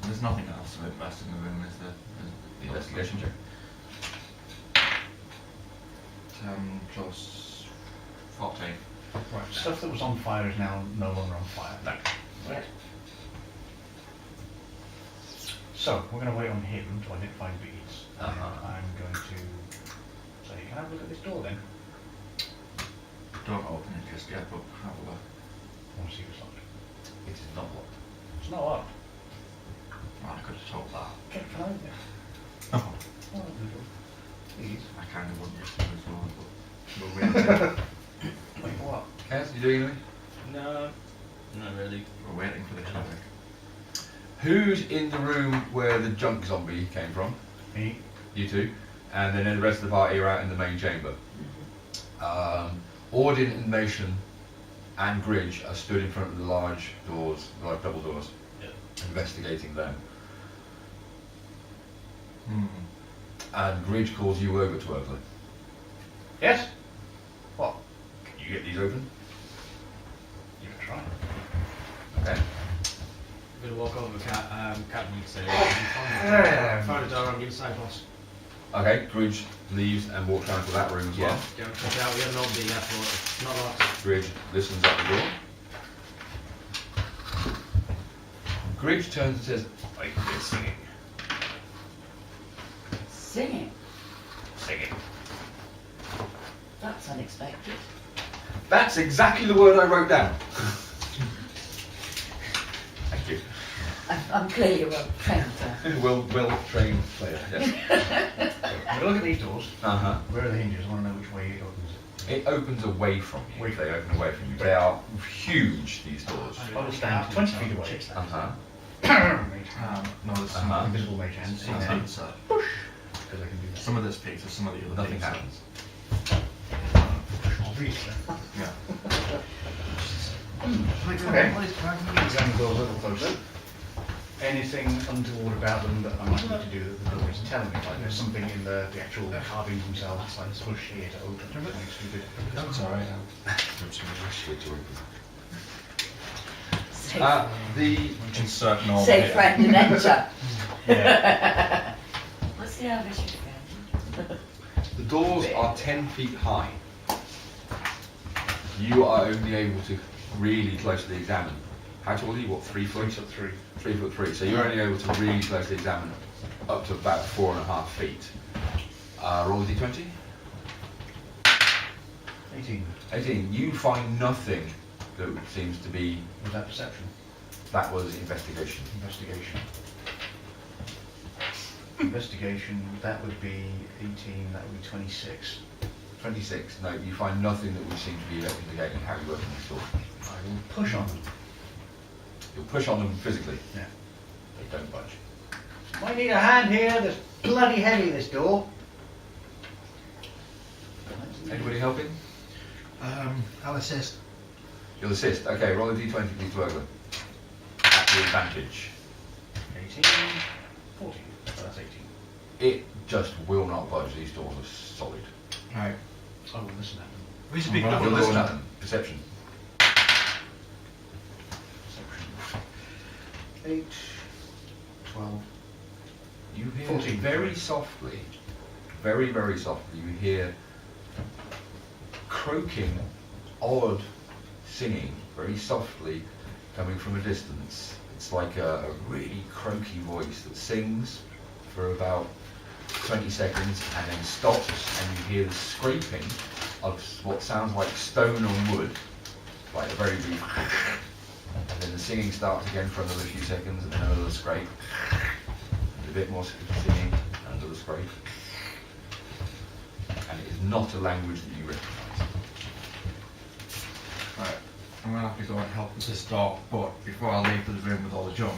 There's nothing else to invest in the room, is there? The investigation check. 10 plus 14. Right, stuff that was on fire is now no longer on fire. No. Right. So, we're going to wait on him to identify beads. And Uh-huh. I'm going to say, can I have a look at this door then? Don't open it just yet, but have a look. I want to see if it's locked. It is not locked. It's not locked. I could have told that. Can I open it? Oh, Oh, open the door. Please. I kind of wanted to as well, but we'll wait. Wait, what? Kaz, you doing anything? No, not really. We're waiting for the cleric. Who's in the room where the junk zombie came from? Me? You two. And then the rest of the party are out in the main chamber. Ordin and Nation and Gridge are stood in front of the large doors, the large double doors, Yep. investigating them. Hmm. And Gridge calls you over to Oakley. Yes? What? Can you get these open? You can try. Okay. I'm gonna walk over Cat and say, Yeah. found a door on the inside, boss. Okay, Gridge leaves and walks down to that room as well. Yeah, go check it out. We haven't opened it yet, but it's not locked. Gridge listens at the door. Gridge turns and says, I can hear singing. Singing. Singing. That's unexpected. That's exactly the word I wrote down. Thank you. I'm clearly a trained. Well-trained player, yes. Now look at these doors. Uh-huh. Where are the hinges? I want to know which way it opens it. It opens away from you. Away from They open away from you. They are huge, these doors. I will stand 20 feet away. Uh-huh. No, there's some Uh-huh. Invisible mage hand. some And pizza. because I can do that. Some of this pizza, some of the other Nothing pizza. happens. Obviously. Yeah. Okay. We're going to go a little closer. Anything untoward about them that I might need to do that the door is telling me? Like there's something in the actual carvings themselves, like push here to open. Something stupid. That's alright. Say, The Insert normal. say here. friend and enter. Yeah. Let's see how this is going. The doors are 10 feet high. You are only able to really closely examine. How tall are you? What, 3 foot? 3. 3'3". So you're only able to really closely examine up to about 4.5 feet. Roll a d20. 18. 18. You find nothing that seems to be. Was that perception? That was investigation. Investigation. Investigation, that would be 18, that would be 26. 26. No, you find nothing that would seem to be investigating how you open this door. I will push on them. You'll push on them physically. Yeah. They don't budge. Might need a hand here. There's bloody heavy, this door. Anybody helping? I'll assist. You'll assist. Okay, roll a d20, please, Dwergler. At your advantage. 18, 14. So that's 18. It just will not budge. These doors are solid. Right. I will listen at them. Who's a I'm big gonna have You'll a listen look. at them. Perception. 8, 12. You hear 14, very sorry. softly, very, very softly, you hear croaking, odd singing, very softly, coming from a distance. It's like a really croaky voice that sings for about 20 seconds and then stops, and you hear the scraping of what sounds like stone on wood, like a very brief, and then the singing starts again for another few seconds, and then another scrape, and a bit more singing, and another scrape. And it is not a language that you recognise. Right. I'm gonna have to go and help with this door, but before I leave the room with all the junk,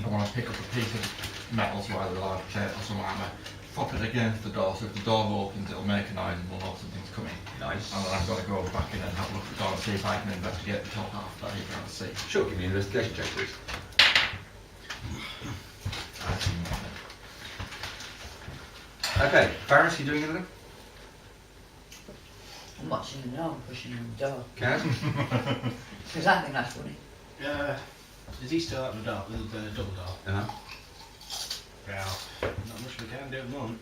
I want to pick up a piece of metal, so either a large plate or some armour, pop it against the door, so if the door opens it'll make a noise and we'll know something's coming. Nice. And then I'm going to go back in and have a look at the door and see if I can investigate the top half that you can't see. Sure, give me an investigation check, please. Okay, Faris, you doing anything? I'm watching the door, pushing on the door. Kaz? Because I think that's funny. Is he still out in the dark with the double door? Uh-huh. Yeah. Not much we can do at the moment.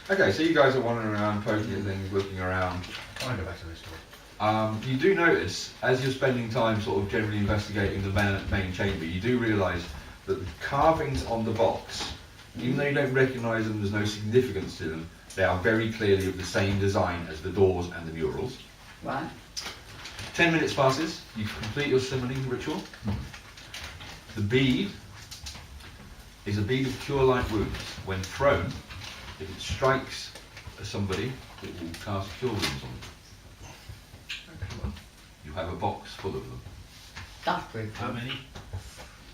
Okay, so you guys are wandering around, poking at things, looking around. I want to go back to this door. You do notice, as you're spending time sort of generally investigating the main chamber, you do realise that the carvings on the box, even though you don't recognise them, there's no significance to them, they are very clearly of the same design as the doors and the murals. Right. 10 minutes passes, you complete your summoning ritual. The bead is a bead of cure light wounds. When thrown, if it strikes somebody, it will cast cure wounds on them. You have a box full of them. That's pretty How cool. many?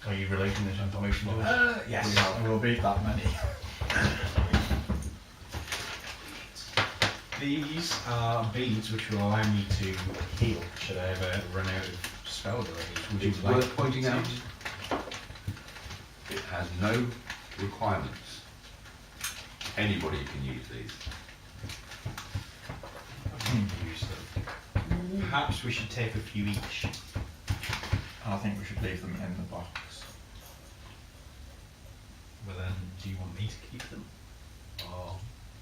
Are you relating this information to us? Yes. There will be that many. These are beads which will allow me to heal should I ever run out of spell abilities. Would you It's like worth pointing to- out, it has no requirements. Anybody can use these. Use them. Perhaps we should take a few each. I think we should leave them in the box. Well then, do you want me to keep them? Or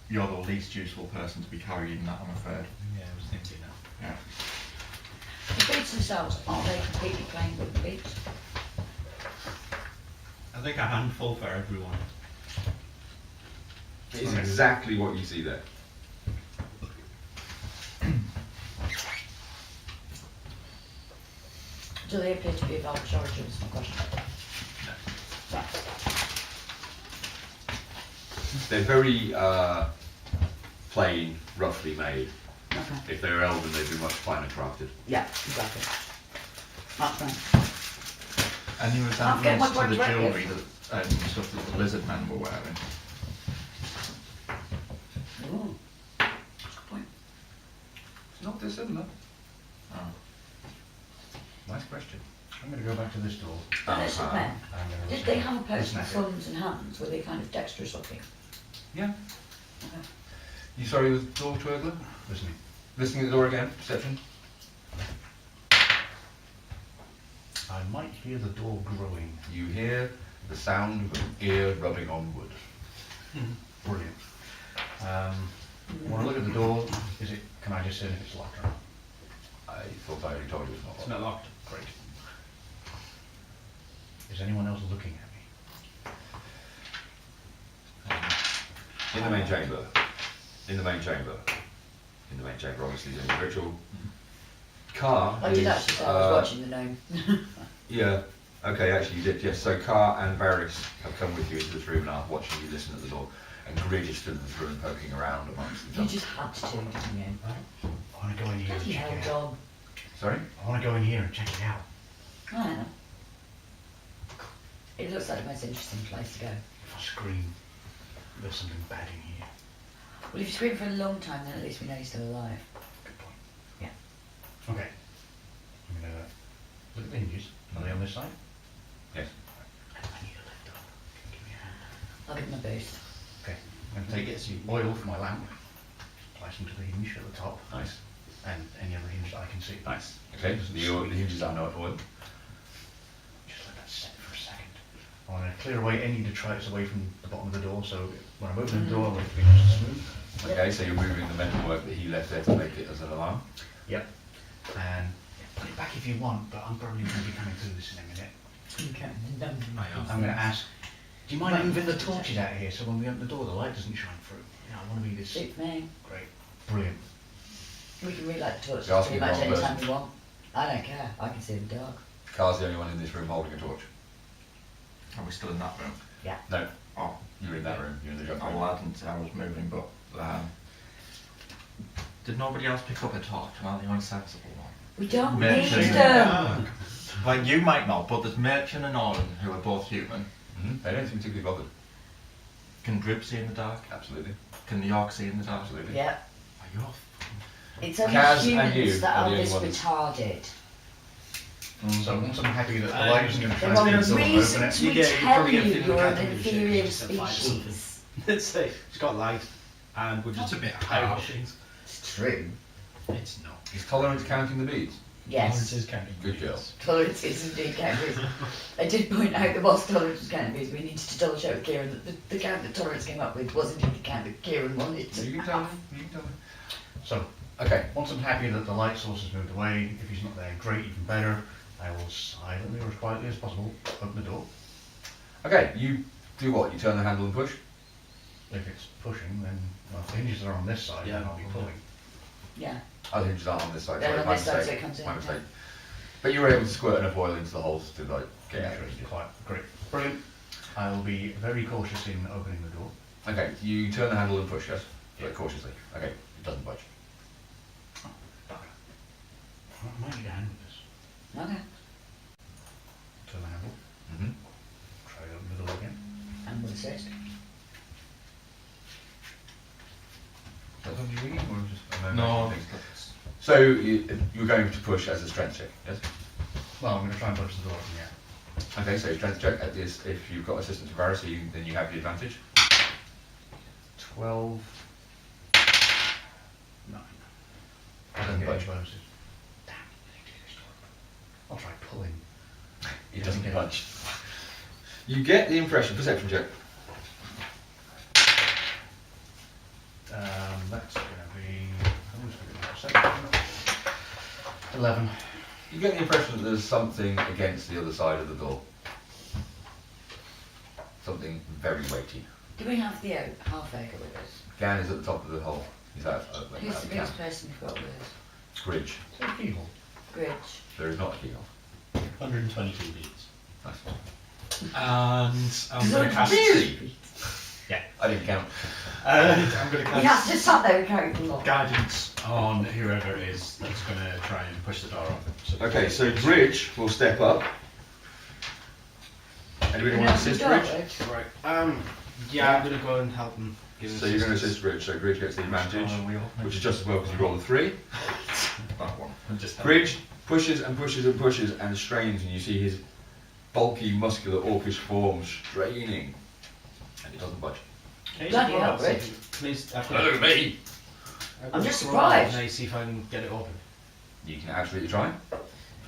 You're the least useful person to be carrying that, I'm afraid. yeah, I was thinking that. Yeah. The beads themselves, aren't they completely plain wooden beads? I think a handful for everyone. It's exactly what you see there. Do they appear to be of Irish origin? Is my question. Right. They're very plain, roughly made. Okay. If they were elven, they'd be much finer crafted. Yeah, exactly. That's fine. Any I'll get my resemblance to the words right jewellery here. that stuff that the lizard men were wearing? Ooh. That's a good point. It's not dissimilar. Oh. Nice question. I'm going to go back to this door. The lizard men, I'm going to did they have listen opposing at it. thumbs and hands? Were they kind of dexterous looking? Yeah. Okay. You sorry with door Twergler? Listening. Listening at the door again. Perception. I might hear the door growing. You hear the sound of an ear rubbing on wood. Brilliant. When I look at the door, is it? Can I just say if it's locked or not? I thought I already told you it's not It's locked. not locked. Great. Is anyone else looking at me? In the main chamber. In the main chamber. In the main chamber, obviously, doing the ritual. Car I is, did actually say I was watching the gnome. Yeah. Okay, actually you did, yes. So Car and Varys have come with you into this room and are watching you listen at the door. And Grid is stood in the room poking around amongst the You junk. just had to, didn't you? I want to go in here and Bloody check hell, it out. dog. Sorry? I want to go in here and check it out. I don't know. It looks like the most interesting place to go. If I scream, there's something bad in here. Well, if you scream for a long time, then at least we know you're still alive. Good point. Yeah. Okay. I'm gonna look at the hinges. Are they on this side? Yes. I need a lift up. Give me a hand. I'll give them a boost. Okay. I'm gonna take some oil from my lamp. Apply some to the hinge at the top. Nice. And any other hinge that I can see. Nice. Okay, the hinges are not oil. Just let that set for a second. I want to clear away any detritus away from the bottom of the door, so when I'm opening the door, I want it to be nice and smooth. Okay, so you're moving the metal work that he left there to make it as an alarm. Yep. And put it back if you want, but I'm probably going to be coming through this in a minute. Okay. I'm going to ask, do you mind moving the torches out of here so when we open the door, the light doesn't shine through? You know, I want to be this Suit me. great. Brilliant. We can relight the torch You're asking pretty much the wrong any time person. we want. I don't care. I can see the dark. Carl's the only one in this room holding a torch. Are we still in that room? No, Oh, you're in that room. You're in the junk oh room. well, I didn't say I was moving, but did nobody else pick up a torch? Am I the only sensible one? We don't Merchant. need them. Well, you might not, but there's Merchant and Oren, who are both human. They don't seem particularly bothered. Can Drip see in the dark? Absolutely. Can the Orc see in the dark? Absolutely. Yeah. Are you off? It's only Kaz and humans you that are are the this only ones. retarded. So once I'm happy that the light isn't going to There try are and open reasons it. You we get- you tell probably you get a feeling you're I an can't give a shit, inferior just said five species. Let's say it's got light, and we've That's just a bit powered harsh. things. It's true. It's not. Is Tolerance counting the beads? Yes. Tolerance is counting. Good girl. Tolerance is indeed counted. I did point out that whilst tolerance was counted, because we needed to double check with Kieran that the count that tolerance came up with was indeed the count that Kieran wanted. You can tell me. You can tell me. So Okay. once I'm happy that the light source has moved away, if he's not there, great, even better. I will silently or as quietly as possible open the door. Okay, you do what? You turn the handle and push? If it's pushing, then well, if the hinges are on this side, then I'll be pulling. Yeah. Oh, the hinges aren't on this side. They're Sorry, on my this side, mistake. so it comes in, My yeah. mistake. But you were able to squirt enough oil into the holes to like get out. Sure, it's quite great. Brilliant. I will be very cautious in opening the door. Okay, you turn the handle and push, yes? Very cautiously. Okay, it doesn't budge. Bugger. I might need a hand with this. Okay. Turn the handle. Mm-hmm. Try to open the door again. And we'll assist. Is that something you read or just a No. thing? So you're going to push as a strength check, yes? Well, I'm going to try and push the door open, yeah. Okay, so strength check at this, if you've got assistance of Varus, then you have the advantage. 12. 9. I don't Doesn't get any budge. bonuses. Damn, I need to do this door open. I'll try pulling. It doesn't budge. You get the impression, perception check. That's going to be. I'm just going to do perception. 11. You get the impression that there's something against the other side of the door. Something very weighty. Do we have the half acre with us? Gan is at the top of the hole. He's out of Who's the the biggest person we've got with us? Gridge. So keyhole. Gridge. There is not a keyhole. 122 beats. Nice. And I'm going to cast. Really? Yeah. I didn't count. I'm going to He cast has to stop there and carry the lot. guidance on whoever it is that's going to try and push the door open. So Okay, so Bridge will step up. Anybody want to assist Bridge? Right. Yeah, I'm gonna go and help him. Give So you're going to assist Bridge, so Bridge gets the advantage, which is just as well because you roll a 3. That one. I'm just Bridge pushes and pushes and pushes and strains, and you see his bulky, muscular, orcish form straining, and it doesn't budge. Can you Bloody just hell, roll out, Rich. see if- Please. Look at me! I'm just roll out surprised. and see if I can get it open. You can absolutely try.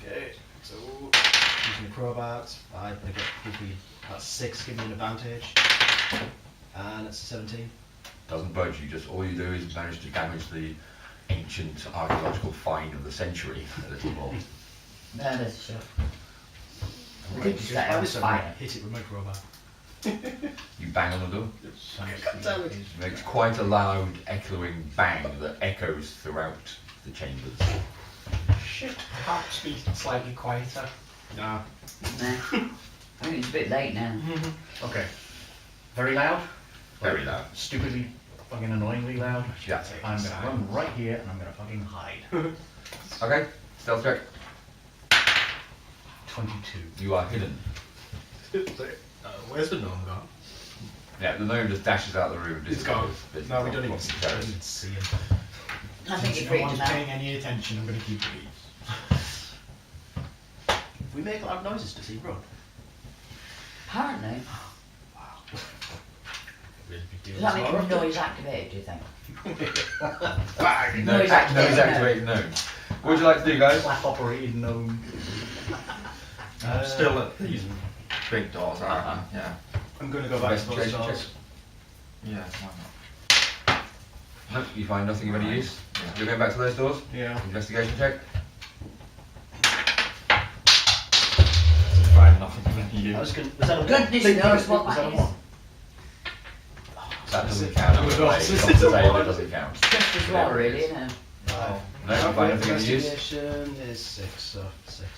Okay. So using the crowbar, I'm gonna give me that's 6, give me an advantage, and it's a 17. Doesn't budge. All you do is manage to damage the ancient archaeological find of the century a little more. No, that's sure. We Right, could just let I it just fire. hit it with my crowbar. You bang on the door. damn it. It makes quite a loud, echoing bang that echoes throughout the chambers. should perhaps be slightly quieter. Nah. No. I think it's a bit late now. Okay. Very loud. Very loud. Stupidly, fucking annoyingly loud. Yeah. I'm going to run right here and I'm going to fucking hide. Okay, stealth check. 22. You are hidden. Where's the gnome gone? Yeah, the gnome just dashes out the room. It's gone. It's No, we don't lots even of terrors. see him. I think Since you no freaked one's him out. paying any attention, I'm going to keep the peace. If we make loud noises, does he run? Apparently. Really big deal. Does that make Tomorrow. him noise activated, do you think? Bang! Noise activated Noise activated gnome. What would you like to do, guys? Clap operated gnome. Still at these big doors, aren't I? Yeah. I'm going to go back to those Investigation doors. Yeah, why not? No, you find nothing of any use. Yeah. You're going back to those doors? Yeah. Investigation check. Find nothing of any use. Was that a one? Goodness knows what Was that that a is. one? That doesn't count. I'm Specific. afraid. It's on the table, it doesn't count. Just as well, really, isn't it? Oh. No, you find nothing of any use. Investigation is 6, so 6.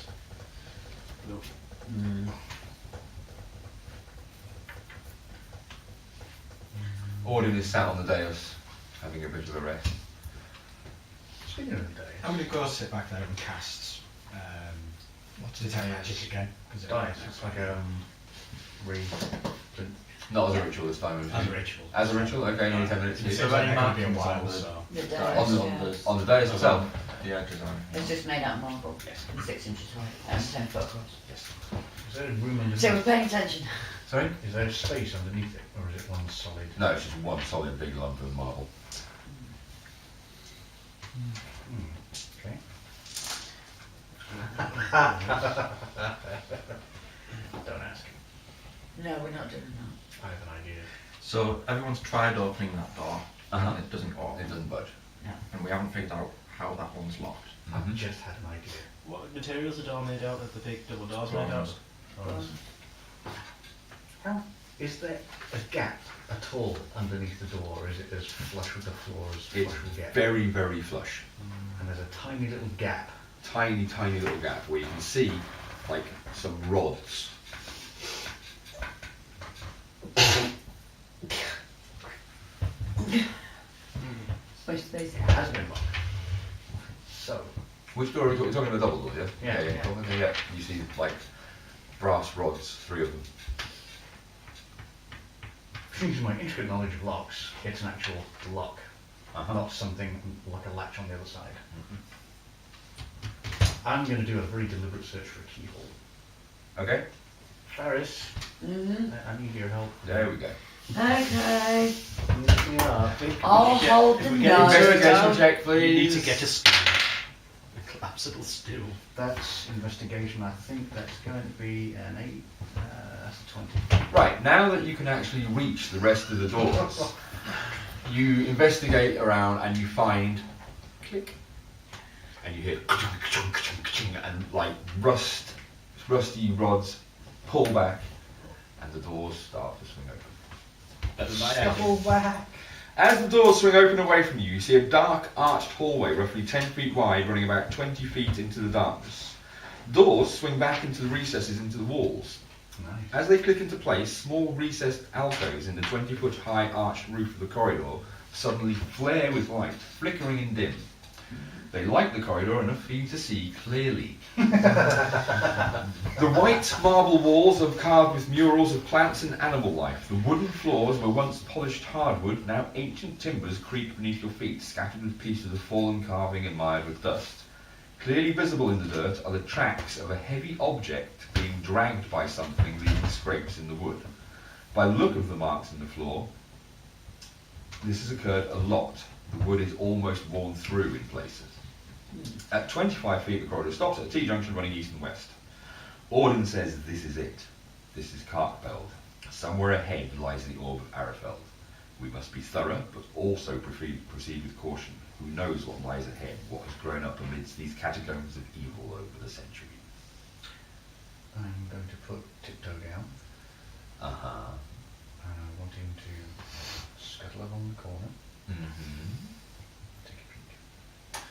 Nope. Auden is sat on the dais, having a bit of a rest. Speaking of the day, I'm going to go sit back there and cast What's detect magic again. Cause dice, it's like read. Not as a ritual this time. As a ritual. As a ritual? Okay, another 10 minutes. It use. seems there like any it could be a markings while, on the- so. The Dice dice, On yeah. on the dais itself. The edges on it. It's just made out of marble. Yes. And 6 inches high and 10 foot across. Yes. Is there a room underneath? So we're paying attention. Sorry? Is there a space underneath it, or is it one solid? No, it's just one solid big lump of marble. Okay. Don't ask. No, we're not doing that. I have an idea. So everyone's tried opening that door, Uh-huh. and it doesn't open. It doesn't budge. And we haven't figured out how that one's locked. I've Mhm. just had an idea. What materials are the door made out of? The big double doors made out? Bronze. How is there a gap at all underneath the door, or is it as flush with the floor as It's flush will get? very, very flush. And there's a tiny little gap. Tiny, tiny little gap where you can see like some rods. Which space It has been locked. So, Which door are we talking? We're talking about double doors, yeah? Yeah. Yeah. Okay, yeah. You see like brass rods, 3 of them. using my intricate knowledge of locks, it's an actual lock, Uh-huh. not something like a latch on the other side. I'm going to do a very deliberate search for a keyhole. Okay, Ferris, Mm-hmm. I need your help. there we go. Okay. Yeah, I'll hold the if we get into nose. it, Investigation check, You need please. to get a stool. A collapsible stool. That's investigation. I think that's going to be an 8. That's a 20. Right, now that you can actually reach the rest of the doors, you investigate around and you find click, and you hear ka-chung, ka-chung, ka-chung, and like rusty rods pull back, and the doors start to swing open. That's my idea. Back. As the doors swing open away from you, you see a dark arched hallway roughly 10 feet wide running about 20 feet into the darkness. Doors swing back into the recesses into the walls. Nice. As they click into place, small recessed alcoves in the 20-foot high arched roof of the corridor suddenly flare with light, flickering and dim. They light the corridor enough for you to see clearly. The white marble walls are carved with murals of plants and animal life. The wooden floors were once polished hardwood, now ancient timbers creak beneath your feet, scattered with pieces of fallen carving and mired with dust. Clearly visible in the dirt are the tracks of a heavy object being dragged by something, leaving scrapes in the wood. By the look of the marks in the floor, this has occurred a lot. The wood is almost worn through in places. At 25 feet, the corridor stops at a T-junction running east and west. Auden says this is it. This is Karkfeld. Somewhere ahead lies the orb of Arafeld. We must be thorough, but also proceed with caution. Who knows what lies ahead, what has grown up amidst these catacombs of evil over the centuries. I'm going to put tiptoe down, Uh-huh. and I want him to scuttle along the corner. Mm-hmm. Take a peek.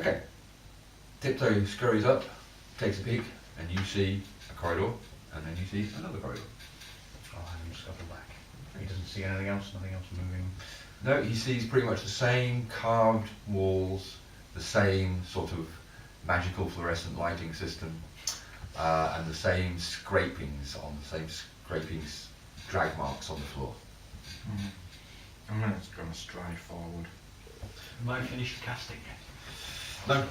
Okay. Tiptoe scurries up, takes a peek, and you see a corridor, and then you see another corridor. I'll have him scuttle back. He doesn't see anything else, nothing else moving. No, he sees pretty much the same carved walls, the same sort of magical fluorescent lighting system, and the same scrapings drag marks on the floor. I'm going to stride forward. Am I finished casting yet? No.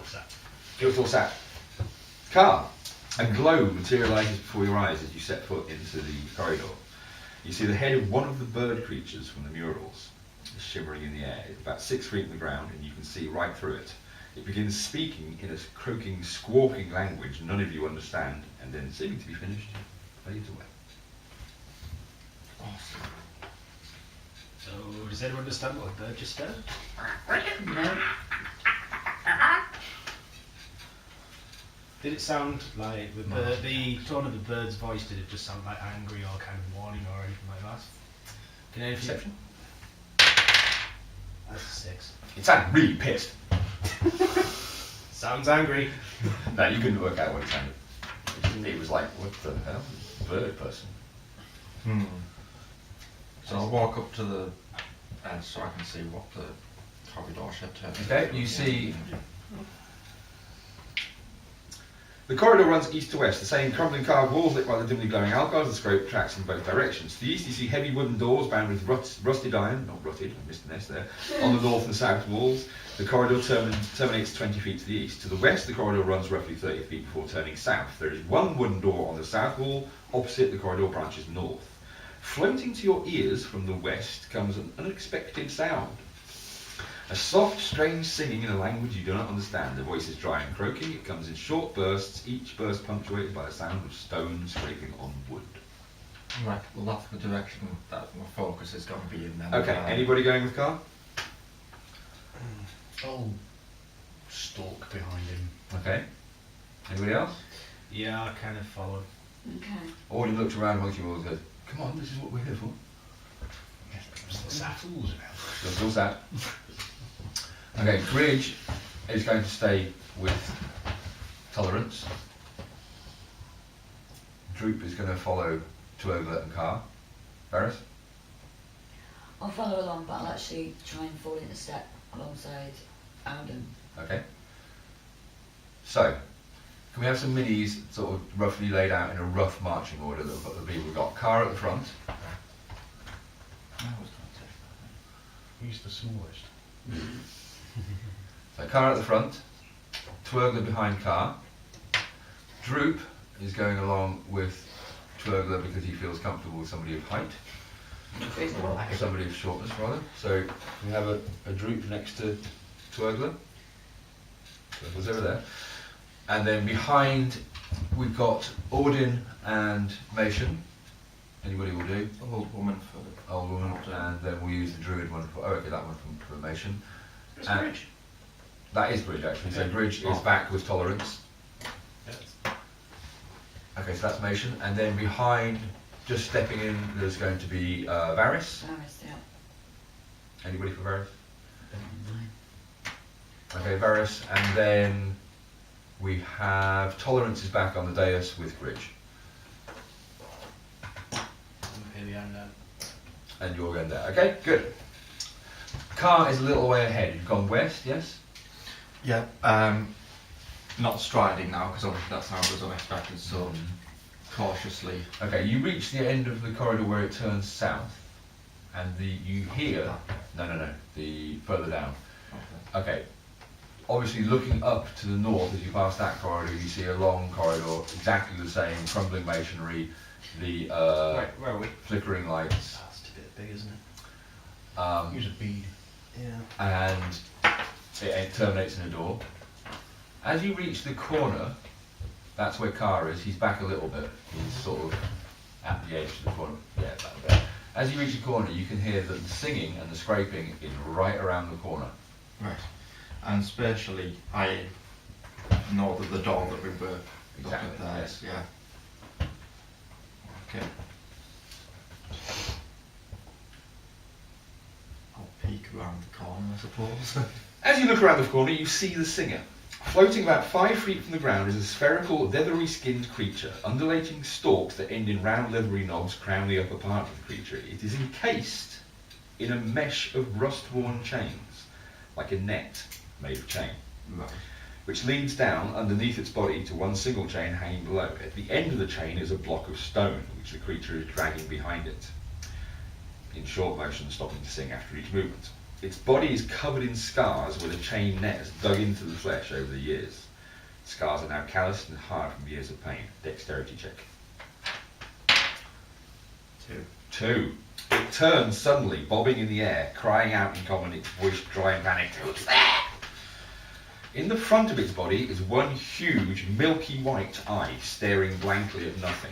Guildhall sat. Car. A glow materialises before your eyes as you set foot into the corridor. You see the head of one of the bird creatures from the murals is shimmering in the air. It's about 6 feet from the ground, and you can see right through it. It begins speaking in a croaking, squawking language none of you understand, and then, seeming to be finished, fades away. Awesome. So, does anyone understand what a bird just said? No. Did it sound like the tone of the bird's voice? Did it just sound like angry or kind of warning or anything like that? Can any of you? Perception? That's a 6. It sounded really pissed. Sounds angry. No, you couldn't work out what it sounded. It was like, what the hell? Bird person. So I'll walk up to the edge so I can see what the corridor should turn. Okay, you see the corridor runs east to west, the same crumbling carved walls lit by the dimly glowing alcoves and scrope tracks in both directions. To the east you see heavy wooden doors bound with rusted iron, not rutted, I missed an S there, on the north and south walls. The corridor terminates 20 feet to the east. To the west the corridor runs roughly 30 feet before turning south. There is one wooden door on the south wall, opposite the corridor branches north. Floating to your ears from the west comes an unexpected sound. A soft, strange singing in a language you do not understand. The voice is dry and croaking. It comes in short bursts, each burst punctuated by the sound of stone scraping on wood. Right, well that's the direction that my focus is going to be in then. Okay, anybody going with car? I'll stalk behind him. Okay. Anybody else? Yeah, I kind of followed. Okay. Already looked around amongst you all and said, come on, this is what we're here for. What's that fool's about? You're still sat. Okay, Bridge is going to stay with Tolerance. Droop is going to follow Tuogler and Carr. Varys? I'll follow along, but I'll actually try and fall into step alongside Alden. Okay. So, can we have some minis sort of roughly laid out in a rough marching order that the people we've got? Carr at the front. I was going to take that. He's the smallest. So Carr at the front, Tuogler behind Carr. Droop is going along with Tuogler because he feels comfortable with somebody of height. Or somebody of shortness, rather. So we have a Droop next to Tuogler. Tuogler's over there. And then behind we've got Ordin and Mason. Anybody will do. Old woman for the Old woman, and then we'll use the Druid one for. Oh, okay, that one for Mason. It's And Bridge. that is Bridge actually. So Bridge is back with Tolerance. Okay, so that's Mason, and then behind, just stepping in, there's going to be Varys. Varys, yeah. Anybody for Varys? Okay, Varys, and then we have Tolerance is back on the dais with Bridge. Here we are now. And you're going there. Okay, good. Car is a little way ahead. You've gone west, yes? Yeah, not striding now because obviously that's how it was unexpected, so cautiously. Okay, you reach the end of the corridor where it turns south, and you hear. No, the further down. Okay. Obviously, looking up to the north as you pass that corridor, you see a long corridor, exactly the same, crumbling masonry, the Right, where are we? flickering lights. That's a bit big, isn't it? Use a bead. Yeah. And it terminates in a door. As you reach the corner, that's where Carr is. He's back a little bit. He's sort of at the edge of the corner. Yeah, back there. As you reach the corner, you can hear that the singing and the scraping is right around the corner. Right. And spatially, I know that the door that we were Exactly, looking at there is, yeah. Okay. I'll peek around the corner, I suppose. As you look around the corner, you see the singer. Floating about 5 feet from the ground is a spherical, leathery-skinned creature. Undulating stalks that end in round leathery knobs crown the upper part of the creature. It is encased in a mesh of rust-worn chains, like a net made of chain. Right. which leads down underneath its body to one single chain hanging below. At the end of the chain is a block of stone, which the creature is dragging behind it, in short motion, stopping to sing after each movement. Its body is covered in scars where the chain net has dug into the flesh over the years. Scars are now calloused and hard from years of pain. Dexterity check. 2. It turns suddenly, bobbing in the air, crying out in common, its voice dry and panicked. Who's there? In the front of its body is one huge, milky white eye staring blankly at nothing.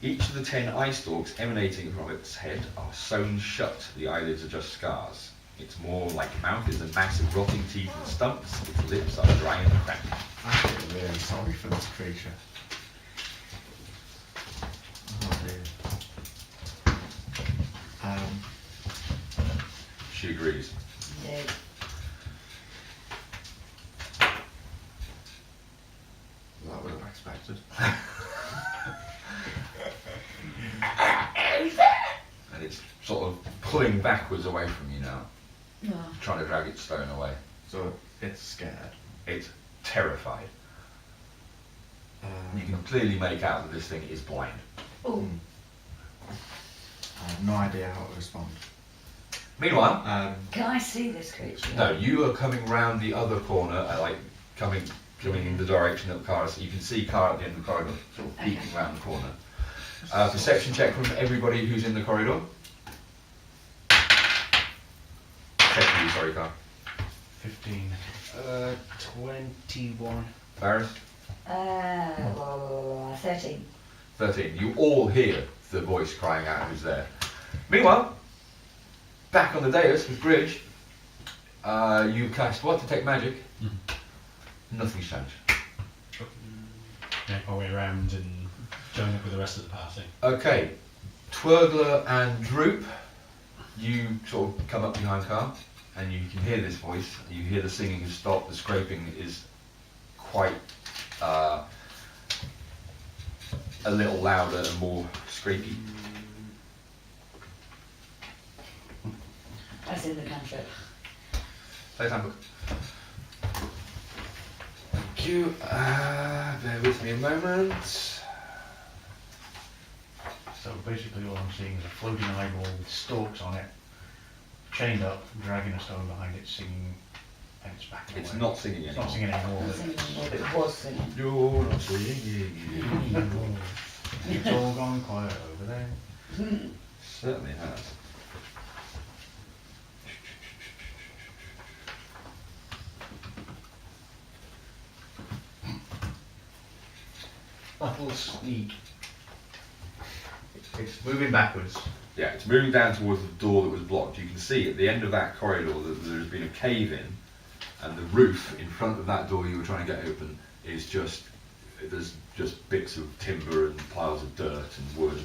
Each of the 10 eye stalks emanating from its head are sewn shut. The eyelids are just scars. Its maw-like mouth is a mass of rotting teeth and stumps. Its lips are dry and cracked. I feel really sorry for this creature. Oh dear. She agrees. No. That would have expected. And it's sort of pulling backwards away from you now, Oh. trying to drag its stone away. So it's scared. It's terrified. You can clearly make out that this thing is blind. Oh. I have no idea how to respond. Meanwhile, Can I see this creature? no, you are coming round the other corner, like coming in the direction of the car. So you can see car at the end of the corridor, sort of peeking round the corner. Perception check from everybody who's in the corridor. Check for you, sorry, car. 15. 21. Barris? 13. 13. You all hear the voice crying out who's there. Meanwhile, back on the dais with Bridge, you cast what? Detect magic? Nothing's changed. Make my way around and join up with the rest of the party. Okay, Twirgler and Droop, you sort of come up behind Carl, and you can hear this voice. You hear the singing has stopped, the scraping is quite a little louder and more scrapey. That's in the cantrip. Play handbook. Thank you. Bear with me a moment. So basically all I'm seeing is a floating eyeball with stalks on it, chained up, dragging a stone behind it, singing, and it's back away. It's not singing It's anymore. not singing anymore. Not singing anymore, but it was singing. You're not singing. It's all gone quiet over there. Certainly has. That'll sneak. It's moving backwards. Yeah, it's moving down towards the door that was blocked. You can see at the end of that corridor that there's been a cave in, and the roof in front of that door you were trying to get open is there's just bits of timber and piles of dirt and wood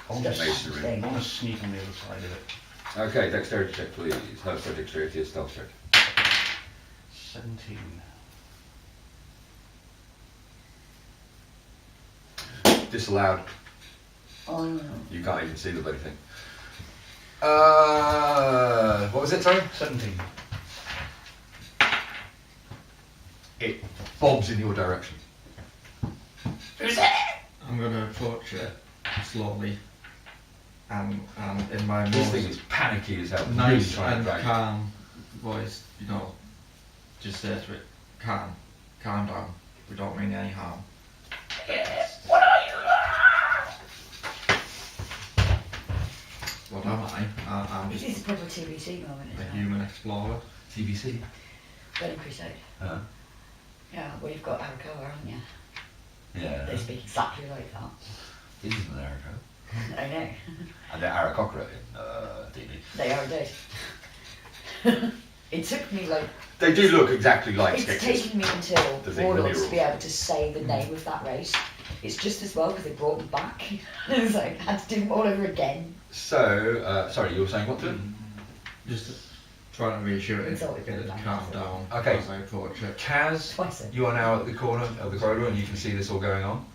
and masonry. I want to sneak on the other side of it. Okay, dexterity check please. No, sorry, dexterity is stealth check. 17. Disallowed. Oh no. You can't even see the bloody thing. What was it, sorry? 17. It bobs in your direction. I'm going to approach it slowly and in my This thing most is panicky as hell. Really nice trying to and drag you. calm voice, just say to it, calm down, we don't mean any harm. What am I? I'm This just is a proper TBT moment, a isn't it? human explorer. TBC. Burning Crusade. Huh? Yeah, well you've got Arakawa, haven't you? Yeah. They speak exactly like that. This is an Araco. I know. And they're Arakocra in DB. They are dead. It took me like, They do look exactly like it's sketches. taken me until The thing, the Warlords to murals. be able to say the name of that race. It's just as well because they brought them back. It's like, I had to do them all over again. So, sorry, you were saying what to? Just trying to reassure it, Exotic get it to language. calm down Okay. as I approach it. Kaz, Twice you are now at the corner of the corridor and you can see this all going on.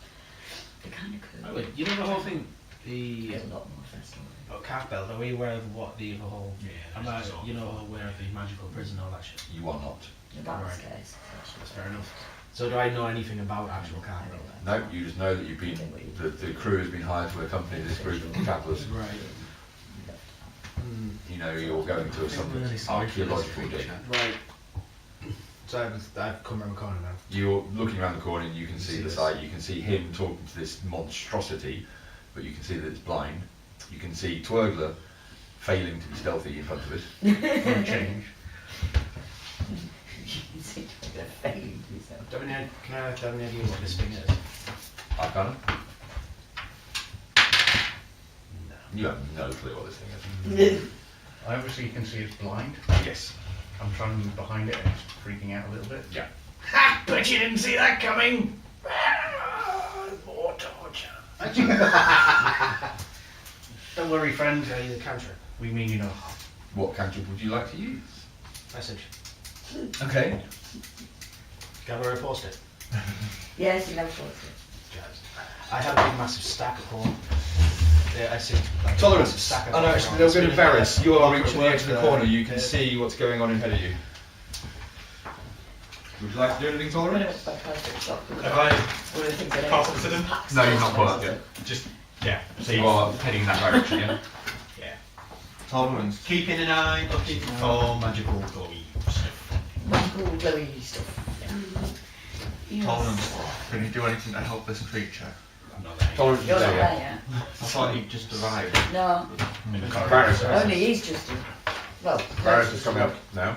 They're kind of cool. Oh, wait, you know the whole thing The There's a lot more festival. calf belt. Are we aware of what the whole? Yeah, Am there's I, this all- you know, aware of the magical prison, all that shit? You are not. That was Right. scarce. That's fair enough. So do I know anything about actual calf belt? No, you just know that you've been, the crew has been hired to accompany this group of travellers. Right. You know, you're going to some Really sorry for this archaeological dig. Right. So I've come around the corner now. You're looking around the corner and you can see the this. site. You can see him talking to this monstrosity, but you can see that it's blind. You can see Twirgler failing to be stealthy in front of it. For a change. You can see they're failing to yourself. Can I have any idea what this thing is? Arcana? No. You have no clue what this thing is. I obviously can see it's blind. Yes. I'm trying to move behind it and it's freaking out a little bit. Yeah. Ha! Bet you didn't see that coming! More torture. Don't worry, friend. Can I use a cantrip? We mean you know. What cantrip would you like to use? Message. Okay. Gather a post-it. Yes, you know what Jazz. I have a big massive stack at home. Yeah, I see. Like, Tolerance. a massive stack of Oh no, them. it's a little bit of Varys. You are Locker reaching the edge of the work, corner. You can yeah. see what's going on ahead of you. Would you like to do anything, One of Tolerance? it's by perfect shot. Have I One of the things I don't cast do is incident? packs No, of you've not put stuff. up yet. just yeah? So you are heading in that direction, yeah? Yeah. Tolerance. Keeping an eye looking for magical glowy stuff. Magical glowy stuff. Yeah. Tolerance. Can you do anything to help this creature? I'm not there. Tolerance is You're not there, there yeah? yet. I thought he'd just arrived. No, Varys. only he's just. Well, Varys is coming up now.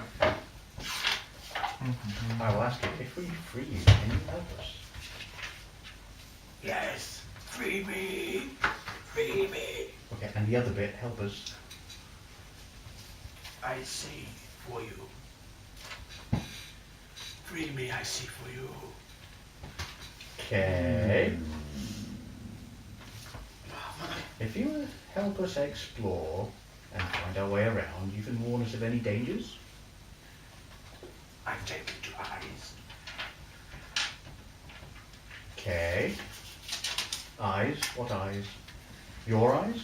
I will ask you, if we free you, can you help us? Yes. Free me. Free me. Okay, and the other bit, help us. I see for you. Free me, I see for you. Okay. If you will help us explore and find our way around, you can warn us of any dangers. I'm taken to eyes. Okay. Eyes? What eyes? Your eyes?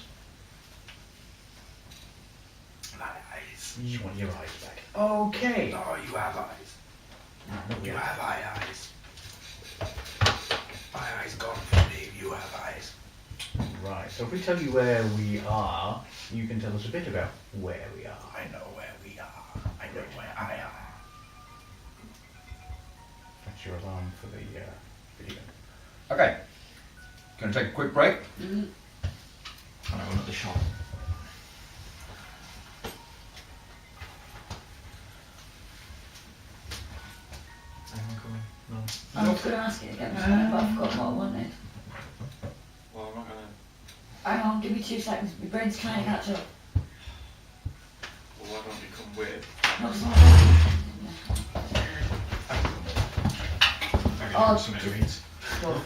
My eyes. You just want your eyes back. Okay. Oh, you have eyes. We You have- have my eyes. My eyes gone from me. You have eyes. Right, so if we tell you where we are, you can tell us a bit about where we are. I know where we are. I know where I am. That's your alarm for the video. Okay. Going to take a quick break. And I went at the shop. Anyone coming? No. I was going to ask you again, but I've forgotten what I wanted. Well, I'm not gonna. Hang on, give me 2 seconds. My brain's trying to catch up. Well, why don't you come with? No, 'cause my brain- Maybe Oh. some to eat. Well,